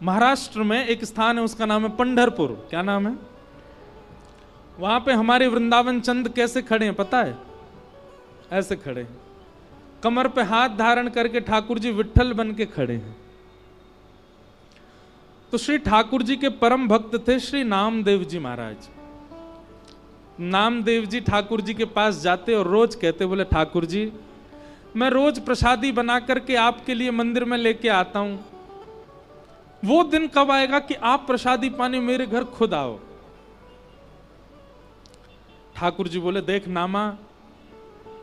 महाराष्ट्र में एक स्थान है, उसका नाम है पंढरपुर। क्या नाम है? वहां पे हमारे वृंदावन चंद कैसे खड़े हैं पता है? ऐसे खड़े हैं, कमर पे हाथ धारण करके ठाकुर जी विट्ठल बन के खड़े हैं। तो श्री ठाकुर जी के परम भक्त थे श्री नामदेव जी महाराज। नामदेव जी ठाकुर जी के पास जाते और रोज कहते, बोले ठाकुर जी मैं रोज प्रसादी बना करके आपके लिए मंदिर में लेके आता हूं, वो दिन कब आएगा कि आप प्रसादी पाने मेरे घर खुद आओ। ठाकुर जी बोले, देख नामा,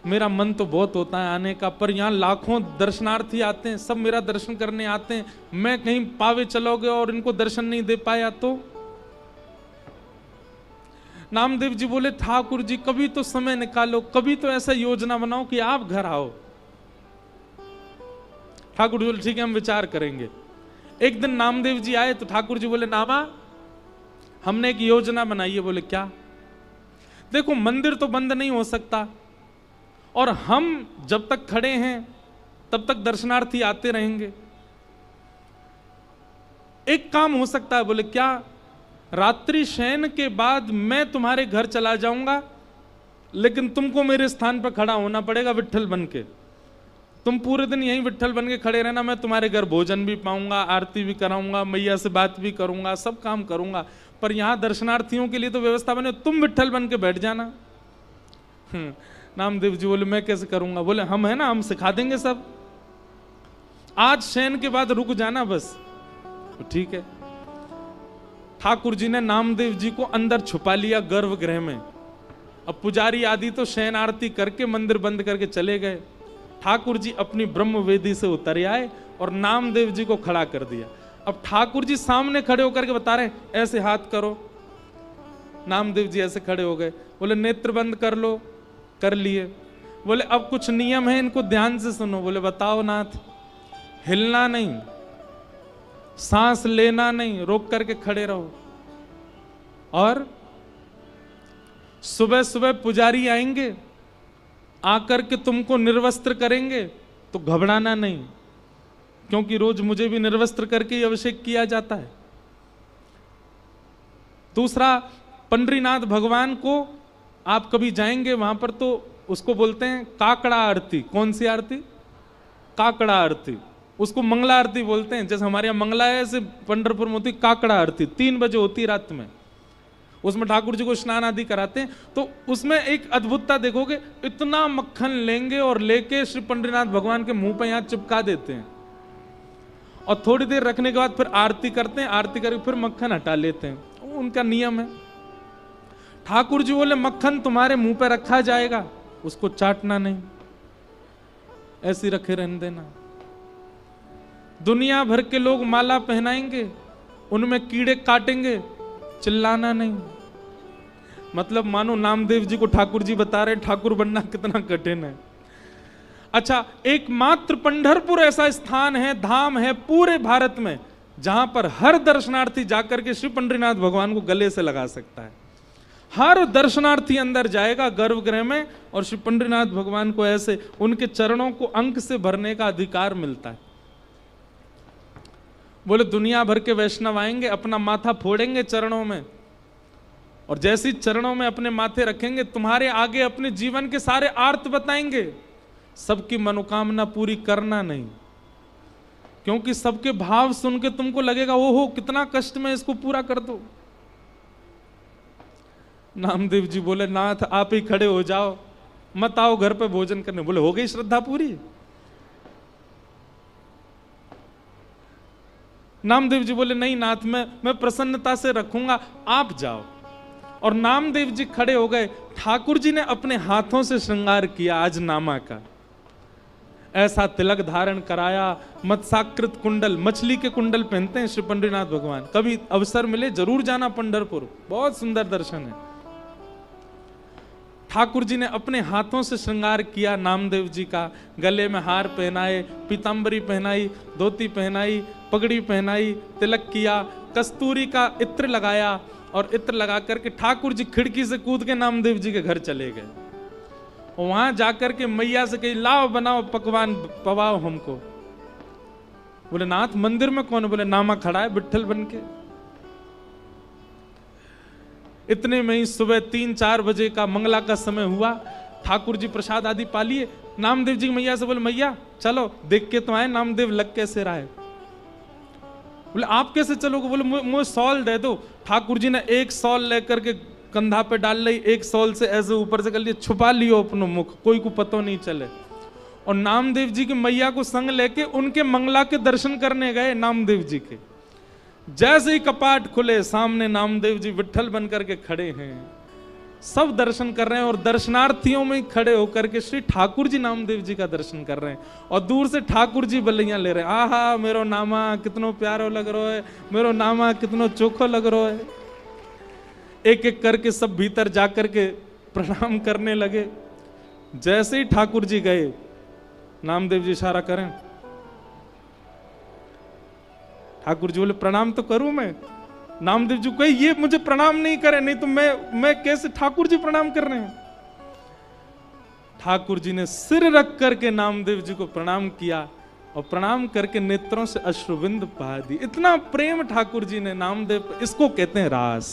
मेरा मन तो बहुत होता है आने का, पर यहां लाखों दर्शनार्थी आते हैं, सब मेरा दर्शन करने आते हैं, मैं कहीं पावे चलोगे और इनको दर्शन नहीं दे पाया तो? नामदेव जी बोले, ठाकुर जी कभी तो समय निकालो, कभी तो ऐसा योजना बनाओ कि आप घर आओ। ठाकुर जी बोले, ठीक है हम विचार करेंगे। एक दिन नामदेव जी आए तो ठाकुर जी बोले, नामा हमने एक योजना बनाई है। बोले क्या? देखो मंदिर तो बंद नहीं हो सकता और हम जब तक खड़े हैं तब तक दर्शनार्थी आते रहेंगे। एक काम हो सकता है। बोले क्या? रात्रि शयन के बाद मैं तुम्हारे घर चला जाऊंगा, लेकिन तुमको मेरे स्थान पर खड़ा होना पड़ेगा विट्ठल बन के। तुम पूरे दिन यहीं विट्ठल बन के खड़े रहना, मैं तुम्हारे घर भोजन भी पाऊंगा, आरती भी कराऊंगा, मैया से बात भी करूंगा, सब काम करूंगा, पर यहां दर्शनार्थियों के लिए तो व्यवस्था बने, तुम विट्ठल बन के बैठ जाना। नामदेव जी बोले, मैं कैसे करूंगा? बोले हम है ना, हम सिखा देंगे सब, आज शयन के बाद रुक जाना बस। तो ठीक है। ठाकुर जी ने नामदेव जी को अंदर छुपा लिया गर्भगृह में। अब पुजारी आदि तो शयन आरती करके मंदिर बंद करके चले गए। ठाकुर जी अपनी ब्रह्म वेदी से उतर आए और नामदेव जी को खड़ा कर दिया। अब ठाकुर जी सामने खड़े होकर के बता रहे, ऐसे हाथ करो। नामदेव जी ऐसे खड़े हो गए। बोले नेत्र बंद कर लो। कर लिए। बोले अब कुछ नियम है, इनको ध्यान से सुनो। बोले बताओ नाथ। हिलना नहीं, सांस लेना नहीं, रोक करके खड़े रहो। और सुबह सुबह पुजारी आएंगे, आकर के तुमको निर्वस्त्र करेंगे तो घबराना नहीं, क्योंकि रोज मुझे भी निर्वस्त्र करके अभिषेक किया जाता है। दूसरा, पंडरीनाथ भगवान को आप कभी जाएंगे वहां पर तो उसको बोलते हैं काकड़ा आरती। कौन सी आरती? काकड़ा आरती। उसको मंगला आरती बोलते हैं। जैसे हमारे यहाँ मंगला है, ऐसे पंढरपुर में होती काकड़ा आरती, 3 बजे होती है रात में। उसमें ठाकुर जी को स्नान आदि कराते हैं। तो उसमें एक अद्भुतता देखोगे, इतना मक्खन लेंगे और लेके श्री पंडरीनाथ भगवान के मुंह पे यहाँ चिपका देते हैं और थोड़ी देर रखने के बाद फिर आरती करते हैं। आरती करके फिर मक्खन हटा लेते हैं, उनका नियम है। ठाकुर जी बोले मक्खन तुम्हारे मुंह पे रखा जाएगा, उसको चाटना नहीं, ऐसे रखे रहने देना। दुनिया भर के लोग माला पहनाएंगे, उनमें कीड़े काटेंगे, चिल्लाना नहीं। मतलब मानो नामदेव जी को ठाकुर जी बता रहे ठाकुर बनना कितना कठिन है। अच्छा, एकमात्र पंढरपुर ऐसा स्थान है, धाम है पूरे भारत में, जहां पर हर दर्शनार्थी जाकर के श्री पंडरीनाथ भगवान को गले से लगा सकता है। हर दर्शनार्थी अंदर जाएगा गर्भगृह में और श्री पंडरीनाथ भगवान को ऐसे उनके चरणों को अंक से भरने का अधिकार मिलता है। बोले दुनिया भर के वैष्णव आएंगे, अपना माथा फोड़ेंगे चरणों में, और जैसी चरणों में अपने माथे रखेंगे, तुम्हारे आगे अपने जीवन के सारे आर्त बताएंगे। सबकी मनोकामना पूरी करना नहीं, क्योंकि सबके भाव सुन के तुमको लगेगा ओहो कितना कष्ट में, इसको पूरा कर दो। नामदेव जी बोले नाथ आप ही खड़े हो जाओ, मत आओ घर पे भोजन करने। बोले हो गई श्रद्धा पूरी? नामदेव जी बोले नहीं नाथ, मैं प्रसन्नता से रखूंगा, आप जाओ। और नामदेव जी खड़े हो गए। ठाकुर जी ने अपने हाथों से श्रृंगार किया आज नामा का, ऐसा तिलक धारण कराया, मत्स्याकृत कुंडल, मछली के कुंडल पहनते हैं श्री पंडरीनाथ भगवान। कभी अवसर मिले जरूर जाना पंढरपुर, बहुत सुंदर दर्शन है। ठाकुर जी ने अपने हाथों से श्रृंगार किया नामदेव जी का, गले में हार पहनाए, पीतांबरी पहनाई, धोती पहनाई, पगड़ी पहनाई, तिलक किया, कस्तूरी का इत्र लगाया, और इत्र लगा करके ठाकुर जी खिड़की से कूद के नामदेव जी के घर चले गए। वहां जाकर के मैया से कही लाओ बनाओ पकवान पवाओ हमको। बोले नाथ मंदिर में कौन है? बोले नामा खड़ा है विट्ठल बन के। इतने में ही सुबह 3-4 बजे का मंगला का समय हुआ। ठाकुर जी प्रसाद आदि पा लिए। नामदेव जी मैया से बोले मैया चलो देख के तो आए नामदेव लग कैसे रहा है। बोले आप कैसे चलोगे? बोले मुझे सॉल दे दो। ठाकुर जी ने एक सॉल लेकर के कंधा पे डाल ली, एक सॉल से ऐसे ऊपर से कर लिया, छुपा लियो अपनो मुख, कोई को पता नहीं चले। और नामदेव जी की मैया को संग लेके उनके मंगला के दर्शन करने गए नामदेव जी के। जैसे ही कपाट खुले सामने नामदेव जी विट्ठल बन करके खड़े हैं, सब दर्शन कर रहे हैं और दर्शनार्थियों में खड़े होकर के श्री ठाकुर जी नामदेव जी का दर्शन कर रहे हैं। और दूर से ठाकुर जी बलियां ले रहे हैं, आहा मेरो नामा कितनो प्यारो लग रहा है, मेरो नामा कितनो चोखो लग रहा है। एक एक करके सब भीतर जाकर के प्रणाम करने लगे। जैसे ही ठाकुर जी गए, नामदेव जी इशारा करें, ठाकुर जी बोले प्रणाम तो करूं मैं। नामदेव जी कहे ये मुझे प्रणाम नहीं करे, नहीं तो मैं कैसे ठाकुर जी प्रणाम कर रहे हैं। ठाकुर जी ने सिर रख करके नामदेव जी को प्रणाम किया और प्रणाम करके नेत्रों से अश्रुबिंद बहा दी। इतना प्रेम ठाकुर जी ने नामदेव, इसको कहते हैं रास।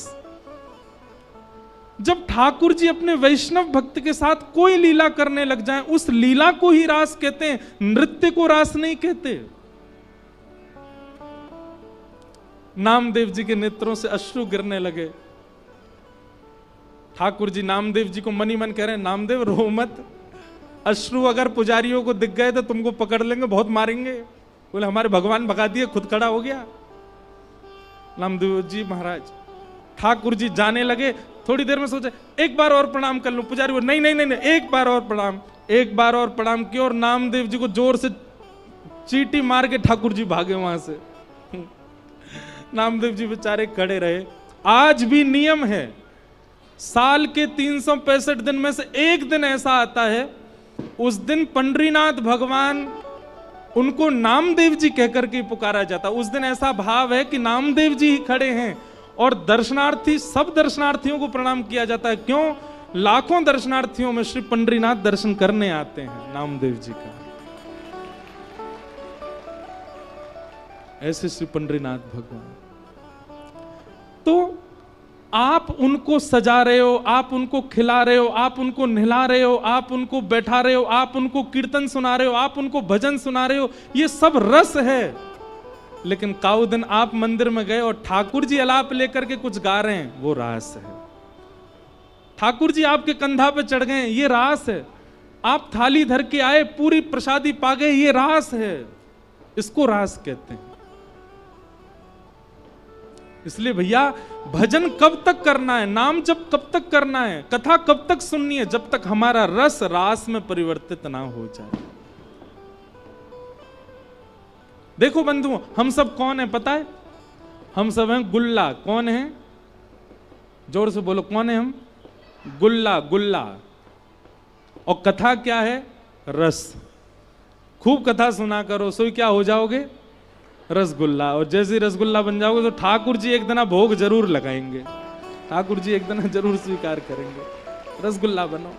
जब ठाकुर जी अपने वैष्णव भक्त के साथ कोई लीला करने लग जाएं, उस लीला को ही रास कहते हैं, नृत्य को रास नहीं कहते। नामदेव जी के नेत्रों से अश्रु गिरने लगे। ठाकुर जी नामदेव जी को मनी मन कह रहे हैं, नामदेव रो मत, अश्रु अगर पुजारियों को दिख गए तो तुमको पकड़ लेंगे, बहुत मारेंगे। बोले हमारे भगवान भगा दिए, खुद खड़ा हो गया। नामदेव जी महाराज, ठाकुर जी जाने लगे। थोड़ी देर में सोचे एक बार और प्रणाम कर लूं। पुजारी बोले नहीं नहीं नहीं, एक बार और प्रणाम। एक बार और प्रणाम किया और नामदेव जी को जोर से चींटी मार के ठाकुर जी भागे वहां से। नामदेव जी बेचारे खड़े रहे। आज भी नियम है, साल के 365 दिन में से एक दिन ऐसा आता है, उस दिन पंडरीनाथ भगवान उनको नामदेव जी कहकर के पुकारा जाता। उस दिन ऐसा भाव है कि नामदेव जी ही खड़े हैं और दर्शनार्थी, सब दर्शनार्थियों को प्रणाम किया जाता है। क्यों? लाखों दर्शनार्थियों में श्री पंडरीनाथ दर्शन करने आते हैं नामदेव जी का। ऐसे श्री पंडरीनाथ भगवान। तो आप उनको सजा रहे हो, आप उनको खिला रहे हो, आप उनको नहला रहे हो, आप उनको बैठा रहे हो, आप उनको कीर्तन सुना रहे हो, आप उनको भजन सुना रहे हो, ये सब रस है। लेकिन काउ दिन आप मंदिर में गए और ठाकुर जी अलाप लेकर के कुछ गा रहे हैं, वो रास है। ठाकुर जी आपके कंधा पे चढ़ गए, ये रास है। आप थाली धर के आए, पूरी प्रसादी पा गए, ये रास है। इसको रास कहते हैं। इसलिए भैया भजन कब तक करना है, नाम जब कब तक करना है, कथा कब तक सुननी है, जब तक हमारा रस रास में परिवर्तित ना हो जाए। देखो बंधुओं, हम सब कौन है पता है? हम सब हैं गुल्ला। कौन है? जोर से बोलो, कौन है हम? गुल्ला। गुल्ला। और कथा क्या है? रस। खूब कथा सुना करो, सो क्या हो जाओगे? रसगुल्ला। और जैसे रसगुल्ला बन जाओगे तो ठाकुर जी एक दिन भोग जरूर लगाएंगे, ठाकुर जी एक दिन जरूर स्वीकार करेंगे। रसगुल्ला बनो।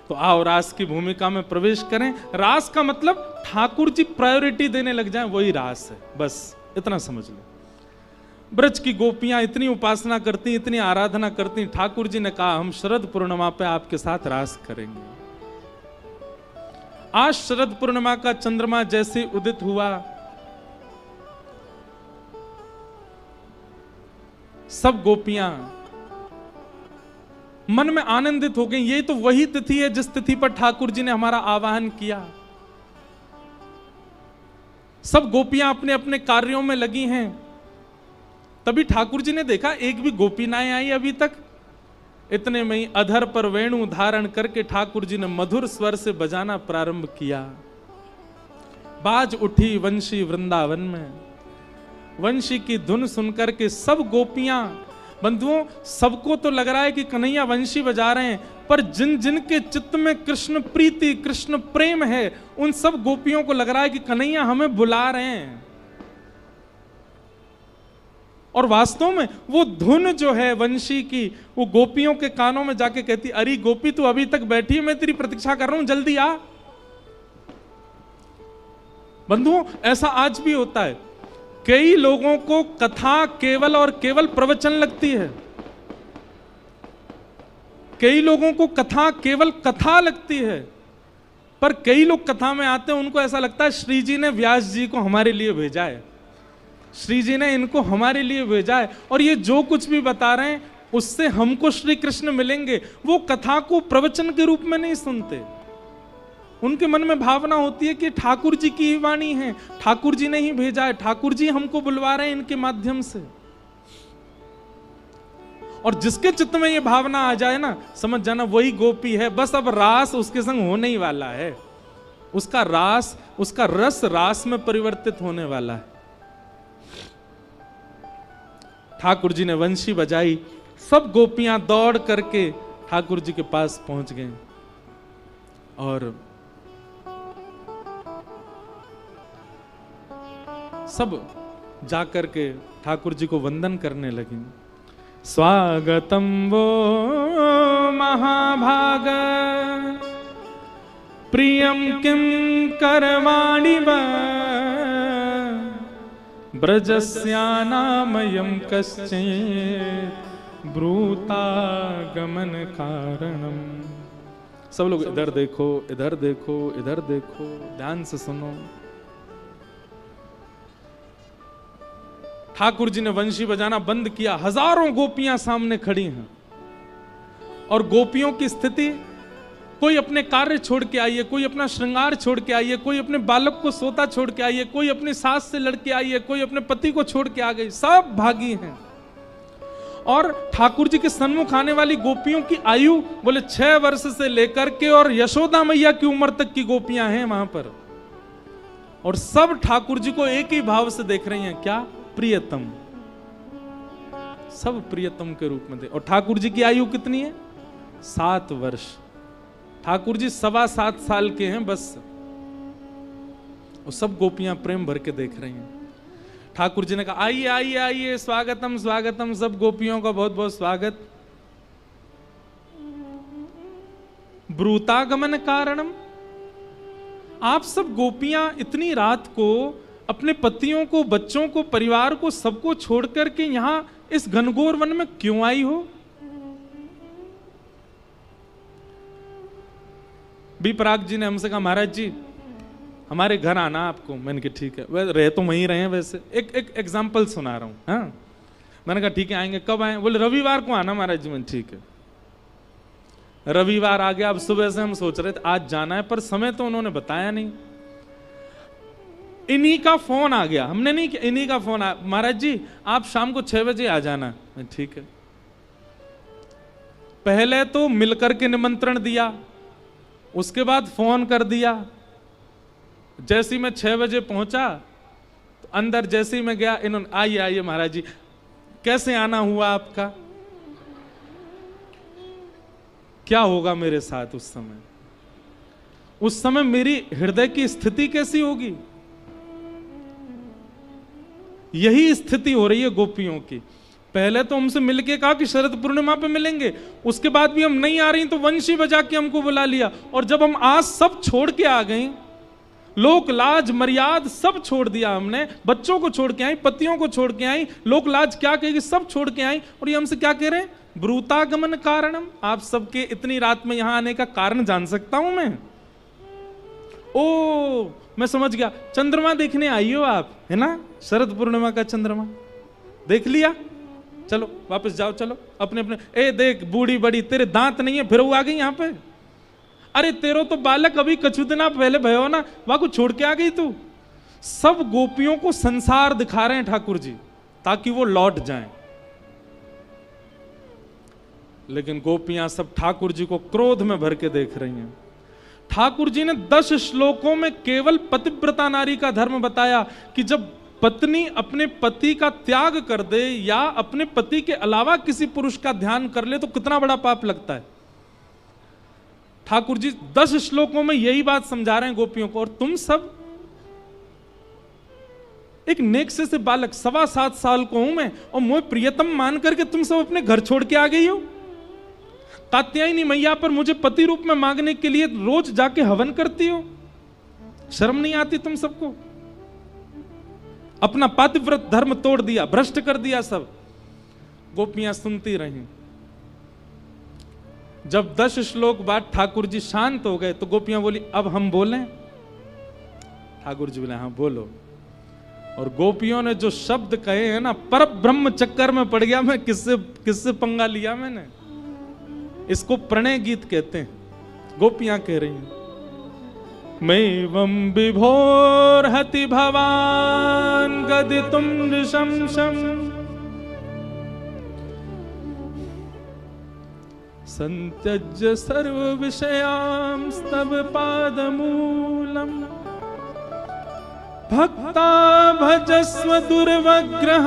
तो आओ रास की भूमिका में प्रवेश करें। रास का मतलब ठाकुर जी प्रायोरिटी देने लग जाएं, वही रास है। बस इतना समझ लो। ब्रज की गोपियां इतनी उपासना करती, इतनी आराधना करती। ठाकुर जी ने कहा हम शरद पूर्णिमा पे आपके साथ रास करेंगे। आज शरद पूर्णिमा का चंद्रमा जैसे उदित हुआ, सब गोपियां मन में आनंदित हो गई। ये तो वही तिथि है जिस तिथि पर ठाकुर जी ने हमारा आवाहन किया। सब गोपियां अपने अपने कार्यों में लगी हैं। तभी ठाकुर जी ने देखा एक भी गोपी ना आई अभी तक। इतने में ही अधर पर वेणु धारण करके ठाकुर जी ने मधुर स्वर से बजाना प्रारंभ किया। बाज उठी वंशी वृंदावन में। वंशी की धुन सुनकर के सब गोपियां, बंधुओं, सबको तो लग रहा है कि कन्हैया वंशी बजा रहे हैं, पर जिन जिन के चित्त में कृष्ण प्रीति, कृष्ण प्रेम है, उन सब गोपियों को लग रहा है कि कन्हैया हमें बुला रहे हैं। और वास्तव में वो धुन जो है वंशी की, वो गोपियों के कानों में जाके कहती, अरे गोपी तू अभी तक बैठी है, मैं तेरी प्रतीक्षा कर रहा हूं, जल्दी आ। बंधुओं, ऐसा आज भी होता है। कई लोगों को कथा केवल और केवल प्रवचन लगती है, कई लोगों को कथा केवल कथा लगती है, पर कई लोग कथा में आते हैं, उनको ऐसा लगता है श्री जी ने व्यास जी को हमारे लिए भेजा है, श्री जी ने इनको हमारे लिए भेजा है, और ये जो कुछ भी बता रहे हैं उससे हमको श्री कृष्ण मिलेंगे। वो कथा को प्रवचन के रूप में नहीं सुनते, उनके मन में भावना होती है कि ठाकुर जी की ही वाणी है, ठाकुर जी ने ही भेजा है, ठाकुर जी हमको बुलवा रहे हैं इनके माध्यम से। और जिसके चित्त में ये भावना आ जाए ना, समझ जाना वही गोपी है। बस अब रास उसके संग होने ही वाला है, उसका रास, उसका रस रास में परिवर्तित होने वाला है। ठाकुर जी ने वंशी बजाई, सब गोपियां दौड़ करके ठाकुर जी के पास पहुंच गए और सब जाकर के ठाकुर जी को वंदन करने लगी। स्वागतम वो महाभाग प्रियम किम करवाणि वा ब्रजस्यानामयं कश्चित् ब्रूतागमन कारणम। सब लोग इधर देखो, इधर देखो, इधर देखो, ध्यान से सुनो। ठाकुर जी ने वंशी बजाना बंद किया, हजारों गोपियां सामने खड़ी हैं और गोपियों की स्थिति, कोई अपने कार्य छोड़ के आई है, कोई अपना श्रृंगार छोड़ के आई है, कोई अपने बालक को सोता छोड़ के आई है, कोई अपनी सास से लड़के आई है, कोई अपने पति को छोड़ के आ गई, सब भागी हैं। और ठाकुर जी के सन्मुख आने वाली गोपियों की आयु बोले 6 वर्ष से लेकर के और यशोदा मैया की उम्र तक की गोपियां हैं वहां पर, और सब ठाकुर जी को एक ही भाव से देख रही हैं, क्या? प्रियतम। सब प्रियतम के रूप में दे। और ठाकुर जी की आयु कितनी है? 7 वर्ष। ठाकुर जी 7.25 साल के हैं बस। और सब गोपियां प्रेम भर के देख रही हैं। ठाकुर जी ने कहा आइए आइए आइए, स्वागतम स्वागतम, सब गोपियों का बहुत बहुत स्वागत। ब्रूतागमन कारणम, आप सब गोपियां इतनी रात को अपने पतियों को, बच्चों को, परिवार को, सबको छोड़ करके यहां इस घनघोर वन में क्यों आई हो? बी पराग जी ने हमसे कहा महाराज जी हमारे घर आना आपको। मैंने कहा ठीक है, वह रहे तो वहीं रहे। वैसे एक एग्जाम्पल सुना रहा हूं। हाँ, मैंने कहा ठीक है आएंगे। कब आए? बोले रविवार को आना महाराज जी। मैंने ठीक है। रविवार आ गया। अब सुबह से हम सोच रहे थे आज जाना है, पर समय तो उन्होंने बताया नहीं। इन्हीं का फोन आ गया, हमने नहीं किया, इन्हीं का फोन आया, महाराज जी आप शाम को 6 बजे आ जाना। ठीक है। पहले तो मिलकर के निमंत्रण दिया, उसके बाद फोन कर दिया। जैसे ही मैं 6 बजे पहुंचा तो अंदर जैसे ही मैं गया, इन्होंने आइए आइए महाराज जी, कैसे आना हुआ आपका? क्या होगा मेरे साथ उस समय? उस समय मेरी हृदय की स्थिति कैसी होगी? यही स्थिति हो रही है गोपियों की। पहले तो हमसे मिलके कहा कि शरद पूर्णिमा पे मिलेंगे, उसके बाद भी हम नहीं आ रही तो वंशी बजा के हमको बुला लिया। और जब हम आज सब छोड़ के आ गए, लोक लाज मर्याद सब छोड़ दिया हमने, बच्चों को छोड़ के आई, पतियों को छोड़ के आई, लोक लाज क्या कहेगी सब छोड़ के आई, और ये हमसे क्या कह रहे हैं? ब्रूतागमन कारणम। आप सबके इतनी रात में यहां आने का कारण जान सकता हूं मैं? ओ मैं समझ गया, चंद्रमा देखने आई हो आप, है ना? शरद पूर्णिमा का चंद्रमा देख लिया, चलो वापस जाओ, चलो अपने अपने। ए देख बूढ़ी बड़ी, तेरे दांत नहीं है फिर वो आ गई यहाँ पे। अरे तेरो तो बालक अभी कछु दिन पहले भयो ना, वहां को छोड़ के आ गई तू। सब गोपियों को संसार दिखा रहे हैं ठाकुर जी ताकि वो लौट जाएं। लेकिन गोपियां सब ठाकुर जी को क्रोध में भर के देख रही हैं। ठाकुर जी ने 10 श्लोकों में केवल पतिव्रता नारी का धर्म बताया कि जब पत्नी अपने पति का त्याग कर दे या अपने पति के अलावा किसी पुरुष का ध्यान कर ले तो कितना बड़ा पाप लगता है। ठाकुर जी 10 श्लोकों में यही बात समझा रहे हैं गोपियों को। और तुम सब, एक नेक से बालक 7.25 साल को हूं मैं, और मुझे प्रियतम मान करके तुम सब अपने घर छोड़ के आ गई हो। कात्यायनी मैया पर मुझे पति रूप में मांगने के लिए रोज जाके हवन करती हो। शर्म नहीं आती तुम सबको? अपना पातिव्रत धर्म तोड़ दिया, भ्रष्ट कर दिया सब। गोपियां सुनती रहीं। जब 10 श्लोक बाद ठाकुर जी शांत हो गए तो गोपियां बोली अब हम बोलें? ठाकुर जी बोले हाँ बोलो। और गोपियों ने जो शब्द कहे हैं ना, पर ब्रह्म चक्कर में पड़ गया मैं। किससे पंगा लिया मैंने? इसको प्रणय गीत कहते हैं। गोपियां कह रही हैं मैवं विभोर्हति भवान गदितुं नृशंसम् संत्यज्य सर्व विषयांस्तव पादमूलम् भक्ता भजस्व दुर्वग्रहमात्यजास्मात्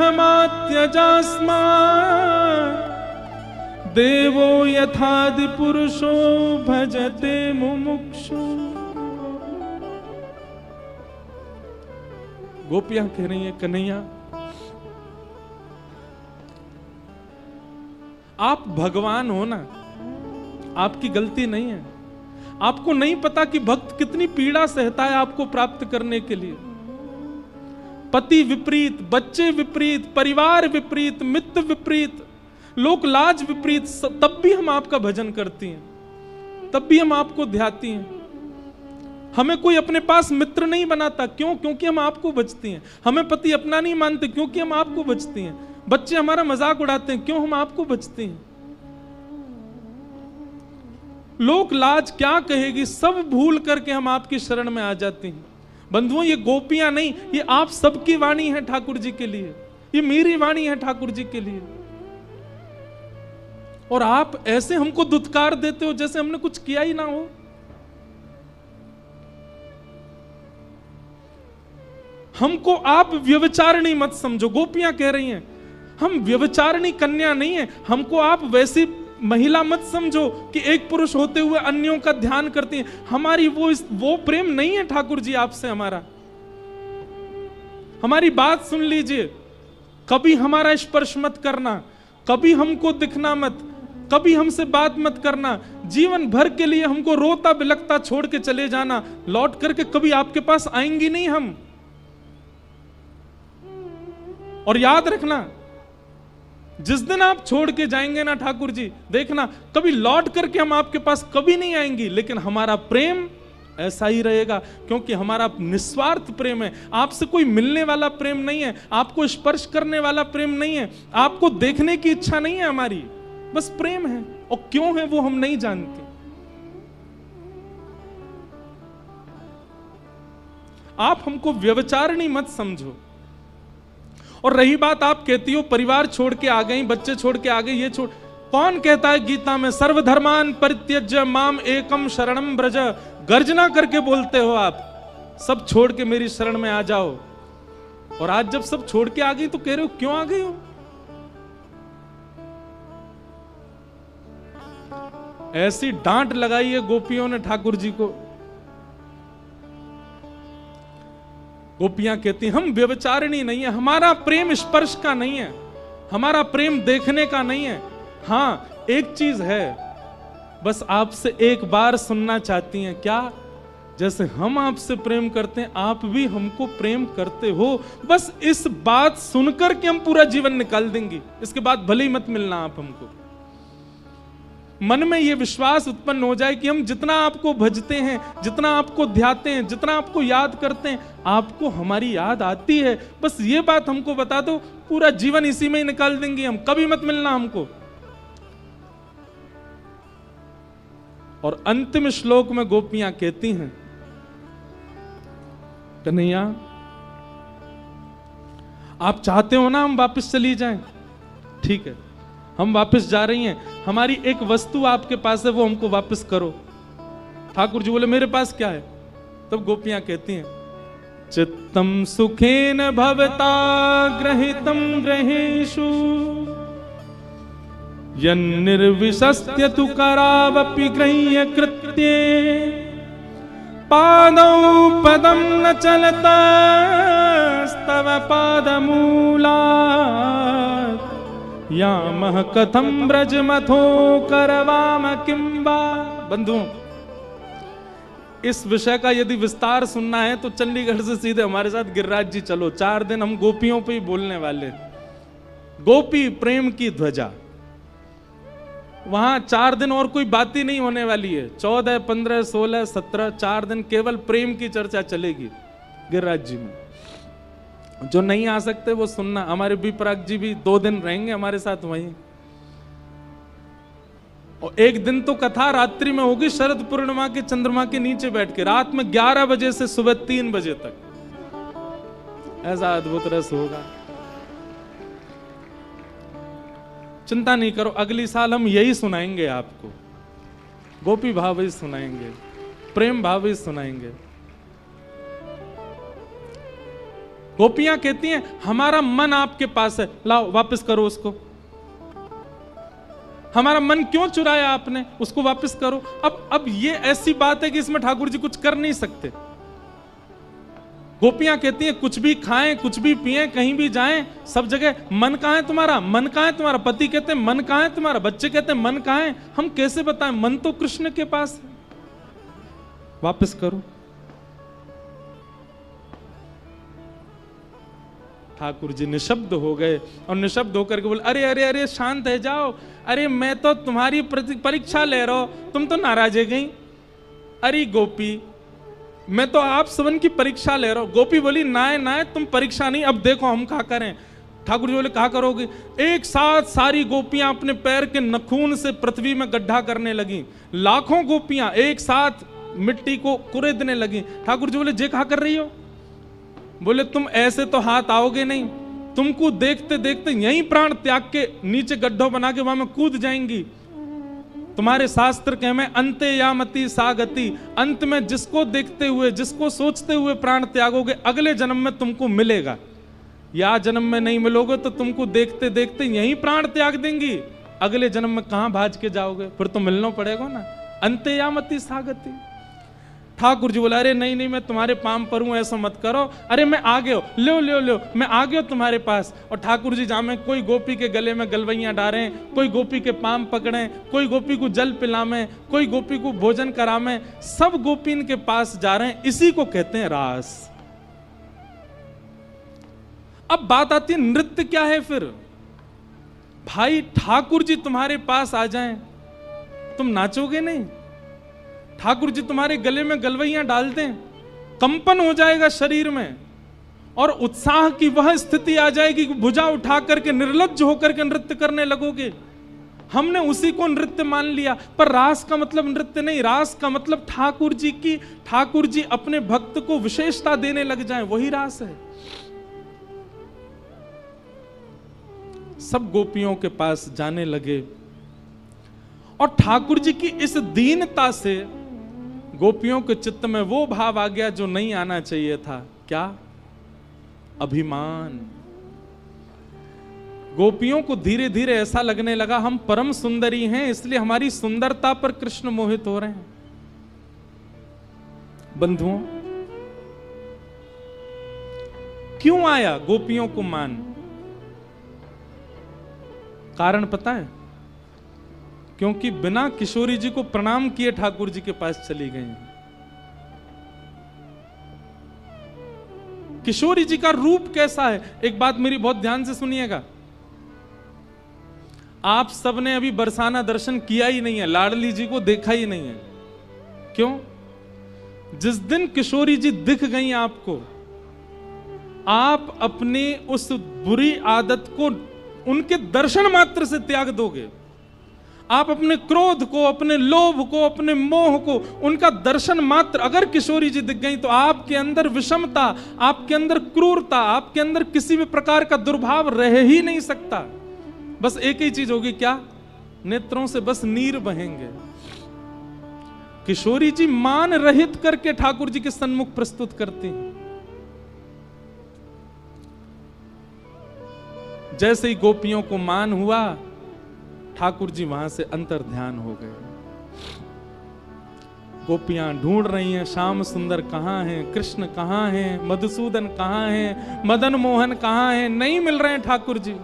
देवो यथादि पुरुषो भजते मुमुक्षु। गोपियां कह रही हैं कन्हैया आप भगवान हो ना, आपकी गलती नहीं है। आपको नहीं पता कि भक्त कितनी पीड़ा सहता है आपको प्राप्त करने के लिए। पति विपरीत, बच्चे विपरीत, परिवार विपरीत, मित्र विपरीत, लोक लाज विपरीत, तब भी हम आपका भजन करती हैं, तब भी हम आपको ध्याती हैं। हमें कोई अपने पास मित्र नहीं बनाता, क्यों? क्योंकि हम आपको भजती हैं। हमें पति अपना नहीं मानते, क्योंकि हम आपको भजती हैं। बच्चे हमारा मजाक उड़ाते हैं, क्यों? हम आपको भजती हैं। लोक लाज क्या कहेगी, सब भूल करके हम आपकी शरण में आ जाते हैं। बंधुओं ये गोपियां नहीं, ये आप सबकी वाणी है ठाकुर जी के लिए, ये मेरी वाणी है ठाकुर जी के लिए। और आप ऐसे हमको दुत्कार देते हो जैसे हमने कुछ किया ही ना हो। हमको आप व्यभिचारिणी मत समझो। गोपियां कह रही हैं हम व्यभिचारिणी कन्या नहीं है, हमको आप वैसी महिला मत समझो कि एक पुरुष होते हुए अन्यों का ध्यान करती हैं। हमारी वो प्रेम नहीं है ठाकुर जी आपसे। हमारी बात सुन लीजिए, कभी हमारा स्पर्श मत करना, कभी हमको दिखना मत, कभी हमसे बात मत करना। जीवन भर के लिए हमको रोता बिलखता छोड़ के चले जाना, लौट करके कभी आपके पास आएंगी नहीं हम। और याद रखना जिस दिन आप छोड़ के जाएंगे ना ठाकुर जी, देखना कभी लौट करके हम आपके पास कभी नहीं आएंगी, लेकिन हमारा प्रेम ऐसा ही रहेगा, क्योंकि हमारा निस्वार्थ प्रेम है। आपसे कोई मिलने वाला प्रेम नहीं है, आपको स्पर्श करने वाला प्रेम नहीं है, आपको देखने की इच्छा नहीं है हमारी, बस प्रेम है। और क्यों है वो हम नहीं जानते। आप हमको व्यभिचारिणी मत समझो। और रही बात आप कहती हो परिवार छोड़ के आ गई, बच्चे छोड़ के आ गई, ये छोड़, कौन कहता है गीता में सर्वधर्मान परित्यज्य माम एकम शरणम ब्रज? गर्जना करके बोलते हो आप, सब छोड़ के मेरी शरण में आ जाओ। और आज जब सब छोड़ के आ गई तो कह रहे हो क्यों आ गई हो? ऐसी डांट लगाई है गोपियों ने ठाकुर जी को। गोपियां कहती हम व्यभिचारिणी नहीं है, हमारा प्रेम स्पर्श का नहीं है, हमारा प्रेम देखने का नहीं है। हाँ एक चीज है, बस आपसे एक बार सुनना चाहती हैं, क्या? जैसे हम आपसे प्रेम करते हैं आप भी हमको प्रेम करते हो। बस इस बात सुनकर के हम पूरा जीवन निकाल देंगे, इसके बाद भले ही मत मिलना आप हमको। मन में ये विश्वास उत्पन्न हो जाए कि हम जितना आपको भजते हैं, जितना आपको ध्याते हैं, जितना आपको याद करते हैं, आपको हमारी याद आती है। बस ये बात हमको बता दो, पूरा जीवन इसी में ही निकाल देंगे हम, कभी मत मिलना हमको। और अंतिम श्लोक में गोपियां कहती हैं कन्हैया आप चाहते हो ना हम वापस चली जाएं, ठीक है हम वापस जा रही हैं, हमारी एक वस्तु आपके पास है वो हमको वापस करो। ठाकुर जी बोले मेरे पास क्या है? तब गोपियां कहती हैं चित्तम सुखेन भवता ग्रहितम ग्रहेषु यन्निर्विशस्त्य तु करावपि गृह्य कृत्ये पादौ पदम न चलतस्तव पादमूलात् यामः कथं ब्रजमथो करवाम किंबा। बंधुओं इस विषय का यदि विस्तार सुनना है तो चंडीगढ़ से सीधे हमारे साथ गिरिराज जी चलो, 4 दिन हम गोपियों पे ही बोलने वाले। गोपी प्रेम की ध्वजा, वहां 4 दिन और कोई बात ही नहीं होने वाली है। 14, 15, 16, 17 4 दिन केवल प्रेम की चर्चा चलेगी गिरिराज जी में। जो नहीं आ सकते वो सुनना। हमारे विपराग जी भी 2 दिन रहेंगे हमारे साथ वहीं। और एक दिन तो कथा रात्रि में होगी, शरद पूर्णिमा के चंद्रमा के नीचे बैठ के, रात में 11 बजे से सुबह 3 बजे तक। ऐसा अद्भुत रस होगा, चिंता नहीं करो। अगली साल हम यही सुनाएंगे आपको, गोपी भाव ही सुनाएंगे, प्रेम भाव ही सुनाएंगे। गोपियां कहती हैं हमारा मन आपके पास है, लाओ वापस करो उसको। हमारा मन क्यों चुराया आपने, उसको वापस करो। अब ये ऐसी बात है कि इसमें ठाकुर जी कुछ कर नहीं सकते। गोपियां कहती हैं कुछ भी खाएं, कुछ भी पिएं, कहीं भी जाएं, सब जगह मन कहां है तुम्हारा, मन कहां है तुम्हारा। पति कहते हैं मन कहां है तुम्हारा, बच्चे कहते हैं मन कहां है। हम कैसे बताएं, मन तो कृष्ण के पास है, वापस करो। ठाकुर जी निशब्द हो गए और निशब्द होकर के बोले अरे अरे अरे शांत है जाओ। अरे मैं तो तुम्हारी परीक्षा ले रहा हूं, तुम तो नाराज है गई। अरे गोपी मैं तो आप सबन की परीक्षा ले रहा हूं। गोपी बोली नाय नाय तुम परीक्षा नहीं, अब देखो हम क्या करें। ठाकुर जी बोले कहा करोगे। एक साथ सारी गोपियां अपने पैर के नखून से पृथ्वी में गड्ढा करने लगी। लाखों गोपियां एक साथ मिट्टी को कुरेदने लगी। ठाकुर जी बोले जे कहा कर रही हो। बोले तुम ऐसे तो हाथ आओगे नहीं, तुमको देखते देखते यहीं प्राण त्याग के नीचे गड्ढों बना के वहां में कूद जाएंगी। तुम्हारे शास्त्र के में अंते यामति सागति, अंत में जिसको देखते हुए जिसको सोचते हुए प्राण त्यागोगे अगले जन्म में तुमको मिलेगा। या जन्म में नहीं मिलोगे तो तुमको देखते देखते यहीं प्राण त्याग देंगी, अगले जन्म में कहां भाज के जाओगे, फिर तो मिलना पड़ेगा ना। अंते यामति सागति। ठाकुर जी बोला अरे नहीं नहीं मैं तुम्हारे पाम पर हूं, ऐसा मत करो। अरे मैं आ गया, लो लो लो मैं आ गया तुम्हारे पास। और ठाकुर जी जामे कोई गोपी के गले में गलवैयां डालें, कोई गोपी के पाम पकड़ें, कोई गोपी को जल पिलामें, कोई गोपी को भोजन करामें, सब गोपीन के पास जा रहे हैं। इसी को कहते हैं रास। अब बात आती है नृत्य क्या है फिर। भाई ठाकुर जी तुम्हारे पास आ जाएं, तुम नाचोगे नहीं। ठाकुर जी तुम्हारे गले में गलवैयां डाल दें, कंपन हो जाएगा शरीर में और उत्साह की वह स्थिति आ जाएगी कि भुजा उठा करके निर्लज्ज होकर के नृत्य करने लगोगे। हमने उसी को नृत्य मान लिया, पर रास का मतलब नृत्य नहीं। रास का मतलब ठाकुर जी अपने भक्त को विशेषता देने लग जाएं, वही रास है। सब गोपियों के पास जाने लगे और ठाकुर जी की इस दीनता से गोपियों के चित्त में वो भाव आ गया जो नहीं आना चाहिए था। क्या? अभिमान। गोपियों को धीरे धीरे ऐसा लगने लगा हम परम सुंदरी हैं, इसलिए हमारी सुंदरता पर कृष्ण मोहित हो रहे हैं। बंधुओं, क्यों आया गोपियों को मान? कारण पता है? क्योंकि बिना किशोरी जी को प्रणाम किए ठाकुर जी के पास चली गई। किशोरी जी का रूप कैसा है, एक बात मेरी बहुत ध्यान से सुनिएगा। आप सबने अभी बरसाना दर्शन किया ही नहीं है, लाडली जी को देखा ही नहीं है। क्यों? जिस दिन किशोरी जी दिख गई आपको, आप अपनी उस बुरी आदत को उनके दर्शन मात्र से त्याग दोगे। आप अपने क्रोध को, अपने लोभ को, अपने मोह को, उनका दर्शन मात्र, अगर किशोरी जी दिख गई तो आपके अंदर विषमता, आपके अंदर क्रूरता, आपके अंदर किसी भी प्रकार का दुर्भाव रह ही नहीं सकता। बस एक ही चीज होगी, क्या? नेत्रों से बस नीर बहेंगे। किशोरी जी मान रहित करके ठाकुर जी के सन्मुख प्रस्तुत करती हैं। जैसे ही गोपियों को मान हुआ, ठाकुर जी वहां से अंतर ध्यान हो गए। गोपियां ढूंढ रही हैं श्याम सुंदर कहां हैं, कृष्ण कहां हैं, मधुसूदन कहां हैं, मदन मोहन कहां हैं, नहीं मिल रहे हैं ठाकुर जी।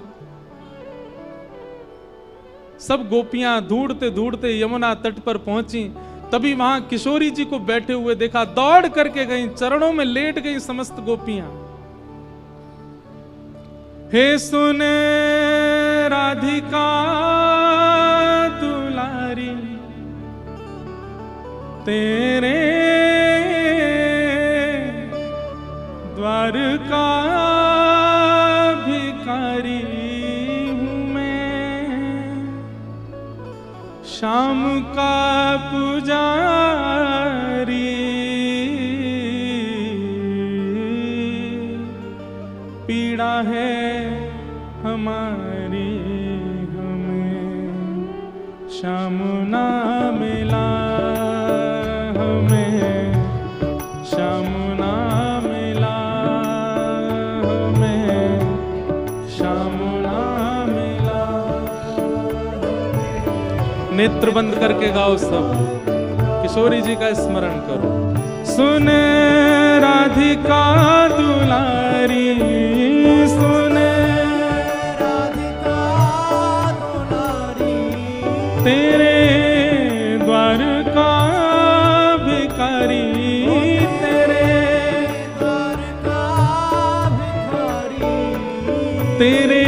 सब गोपियां ढूंढते ढूंढते यमुना तट पर पहुंची। तभी वहां किशोरी जी को बैठे हुए देखा, दौड़ करके गई, चरणों में लेट गई समस्त गोपियां। हे सुन राधिका दुलारी, तेरे द्वार का भिखारी हूं मैं, शाम का पुजारी, पीड़ा है हमारी हमें श्याम ना मिला, हमें श्याम ना मिला, हमें श्याम ना मिला। नेत्र बंद करके गाओ सब, किशोरी जी का स्मरण करो। सुन राधिका दुलारी, सुन राधिका दुलारी, तेरे द्वार का भिखारी, तेरे द्वार का भिखारी, तेरे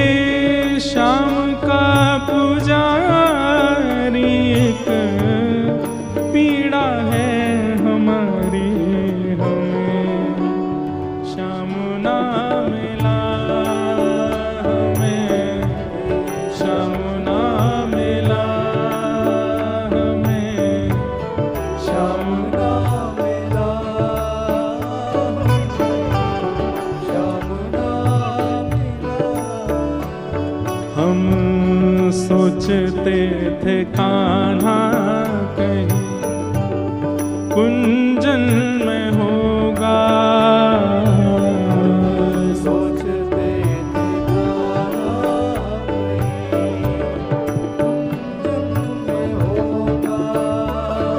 श्याम का पुजारी, एक पीड़ा है हमारी हमें श्याम ना मिला, हमें श्याम ना मिला, हमें श्याम ना मिला, श्याम ना मिला। हम सोचते थे कान्हा कहीं कुंजन में होगा, सोचते थे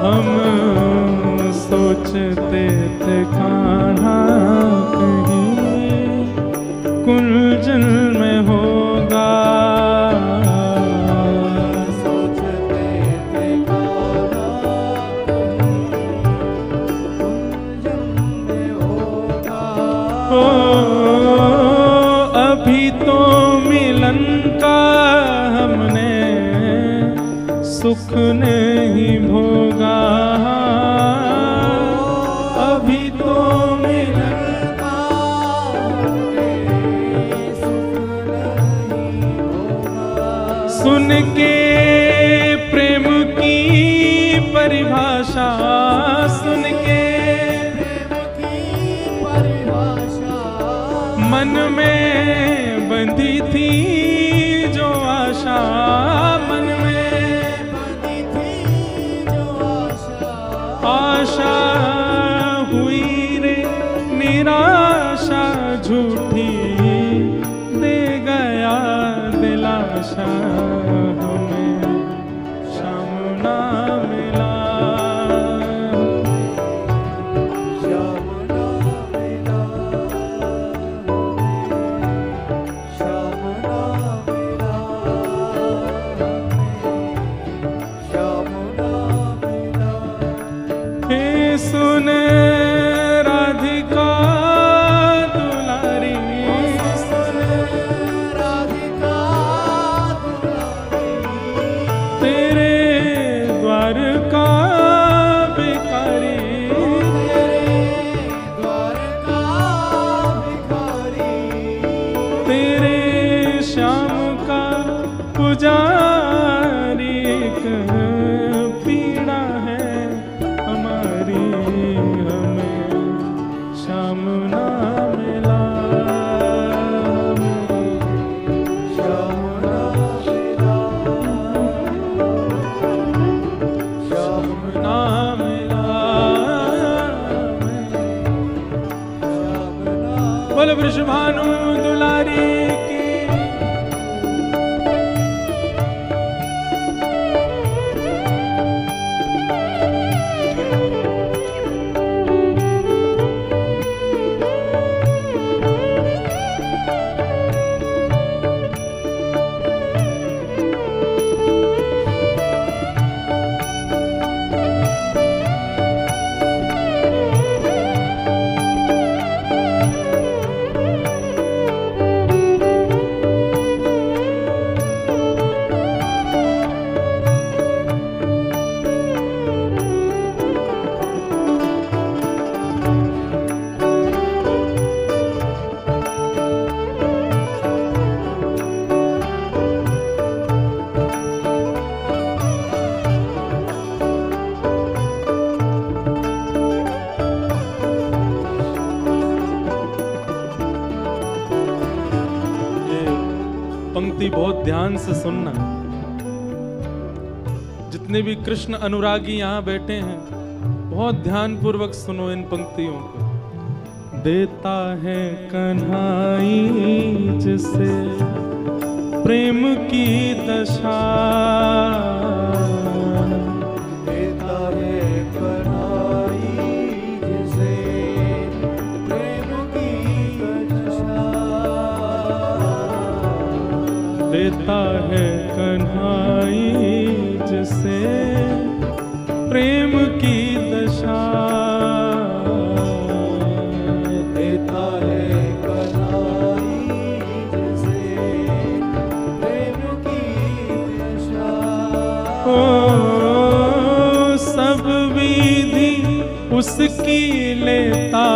हम सोचते थे कान्हा कहीं कुंजन में होगा, अभी तो मिलन का हमने सुख नहीं भोगा, अभी तो मिलन का हमने सुख नहीं भोगा। सुन के प्रेम की परिभाषा, सुन के मन में बंधी थी जो आशा, मन में बंधी थी जो आशा, आशा हुई रे निराशा, झूठी दे गया दिलाशा, हमें श्याम ना मिला, सुन राधिका दुलारी, सुन राधिका दुलारी, तेरे द्वार का भिखारी, तेरे द्वार का भिखारी, तेरे श्याम का पुजारी, एक पीड़ा है हमारी हमें श्याम ना मिला, श्याम ना मिला, श्याम ना मिला, बोल वृषभानु दुलारी की। पंक्ति बहुत ध्यान से सुनना। जितने भी कृष्ण अनुरागी यहाँ बैठे हैं, बहुत ध्यान पूर्वक सुनो इन पंक्तियों को। देता है कन्हाई जिसे प्रेम की दशा, देता है कन्हाई जिसे प्रेम की दशा, देता है कन्हाई जिसे प्रेम की दशा, देता है कन्हाई जिसे प्रेम की दशा। ओ सब विधि उसकी लेता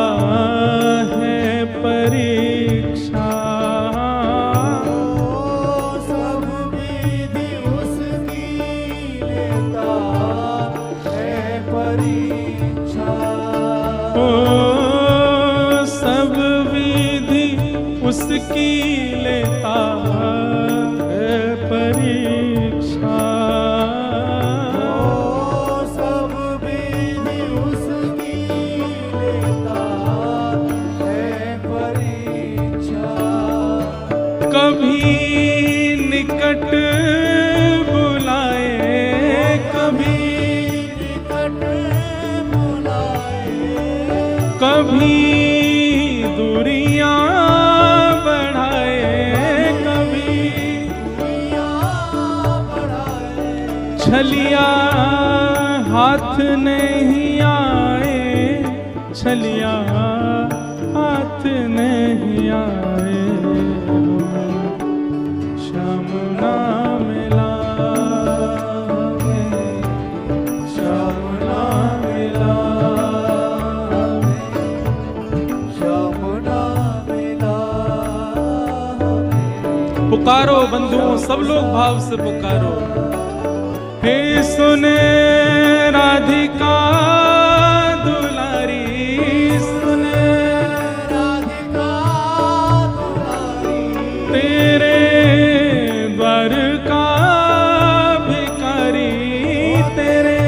है परीक्षा, सब विधि उसकी लेता है परीक्षा, ओ सब विधि उसकी लेता है परीक्षा, सब विधि उसकी लेता है परीक्षा। कभी निकट बुलाए, कभी निकट बुलाए, कभी दूरियां बढ़ाए, कभी दुनिया बढ़ाए, छलिया हाथ नहीं आए, छलिया हाथ नहीं आए, श्याम ना मिला हमें, श्याम ना मिला हमें, श्याम ना मिला हमें। पुकारो बंधुओं, सब लोग भाव से पुकारो। हे सुने राधिका दुलारी, सुने राधिका दुलारी, तेरे द्वार का भिखारी, तेरे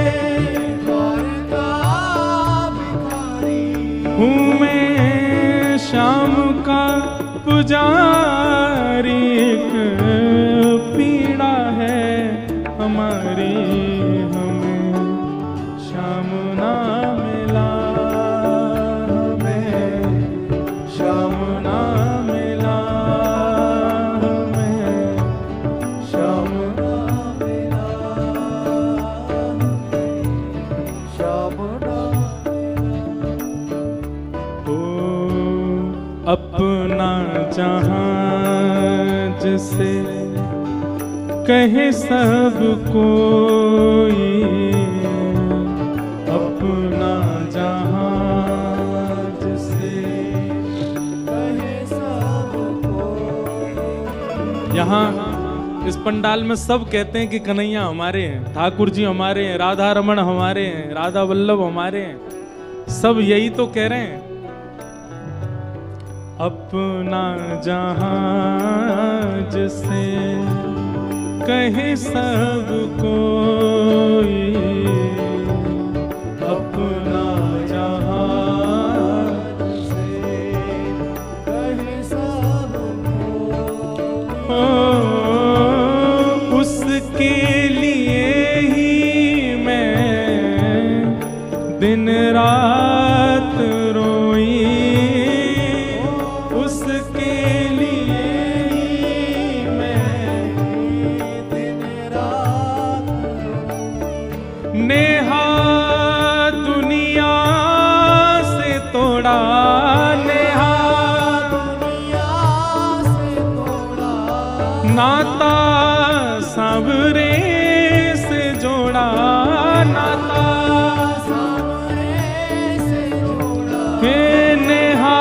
द्वार का भिखारी, हूँ मैं श्याम का पुजारी, एक पीड़ा है हमारी, हमें श्याम ना मिला, हमें श्याम ना मिला, हमें श्याम ना मिला, श्याम ना हो। अपना जहां जिसे कहे सब कोई, अपना जहां जिसे कहे सबको। यहाँ इस पंडाल में सब कहते हैं कि कन्हैया हमारे हैं, ठाकुर जी हमारे हैं, राधा रमण हमारे हैं, राधा वल्लभ हमारे हैं, सब यही तो कह रहे हैं। अपना जहां जिसे कहे सब कोई, अपना जहां से कहे सबको। ओ, उसके लिए ही मैं दिन रात रोई, उसके लिए ही मैं दिन रात नेहा दुनिया से तोड़ा, नेहा दुनिया से तोड़ा, नाता सांवरे से जोड़ा, नाता सामने से जोड़ा, हे नेहा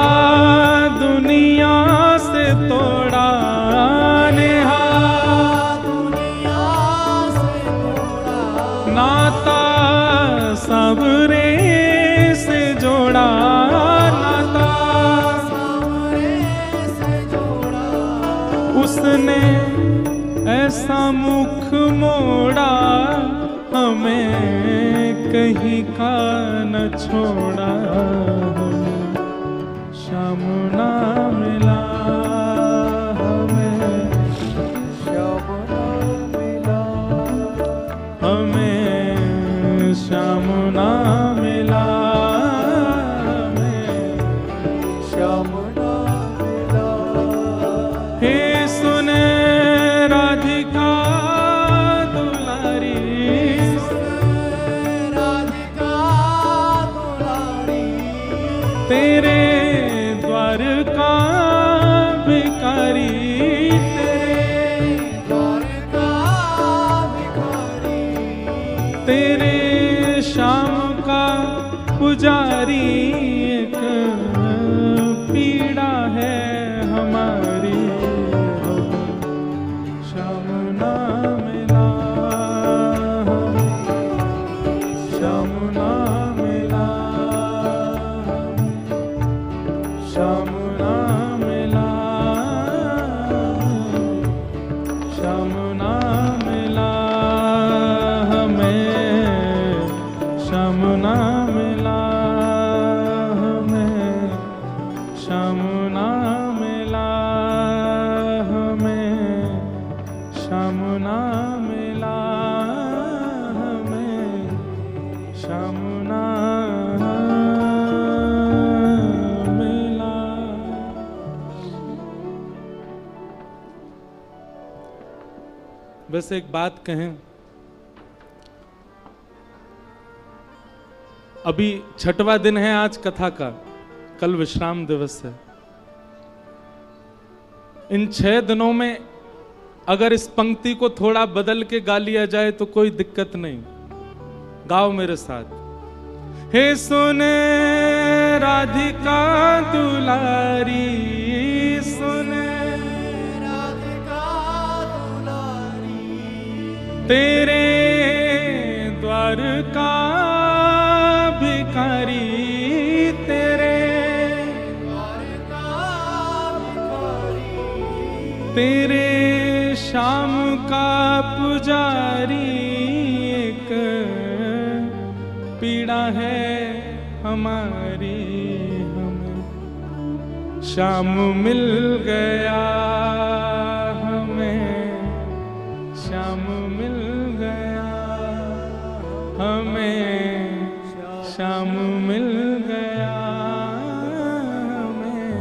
दुनिया से तोड़ा, नेहा दुनिया से तोड़ा, नाता सांवरे से जोड़ा, नाता सामने से जोड़ा, उसने ऐसा मुख मोड़ा, हमें कहीं का न छोड़ा। श्याम ना मिला हमें, श्याम ना मिला, हमें श्याम ना मिला, हमें श्याम ना मिला। हे सुने राधिका दुलारी, राधिका दुलारी, तेरे द्वार का भिखारी, तेरे द्वार का भिखारी, तेरे श्याम का पुजारी। एक पीड़ा है हमारी, श्याम ना मिला, श्याम ना मिला, श्याम ना मिला, श्याम ना मिला हमें, श्याम ना मिला हमें, श्याम ना मिला हमें, श्याम ना मिला हमें, श्याम ना मिला। बस एक बात कहें, अभी 6वां दिन है आज कथा का, कल विश्राम दिवस है। इन 6 दिनों में अगर इस पंक्ति को थोड़ा बदल के गा लिया जाए तो कोई दिक्कत नहीं। गाओ मेरे साथ। हे सुने राधिका दुलारी, सुने राधिका दुलारी, तेरे द्वार का भिखारी, तेरे द्वार का भिखारी, तेरे श्याम का पुजारी। एक पीड़ा है हमारी, हमें श्याम मिल गया, हमें श्याम मिल गया, हमें श्याम मिल गया, हमें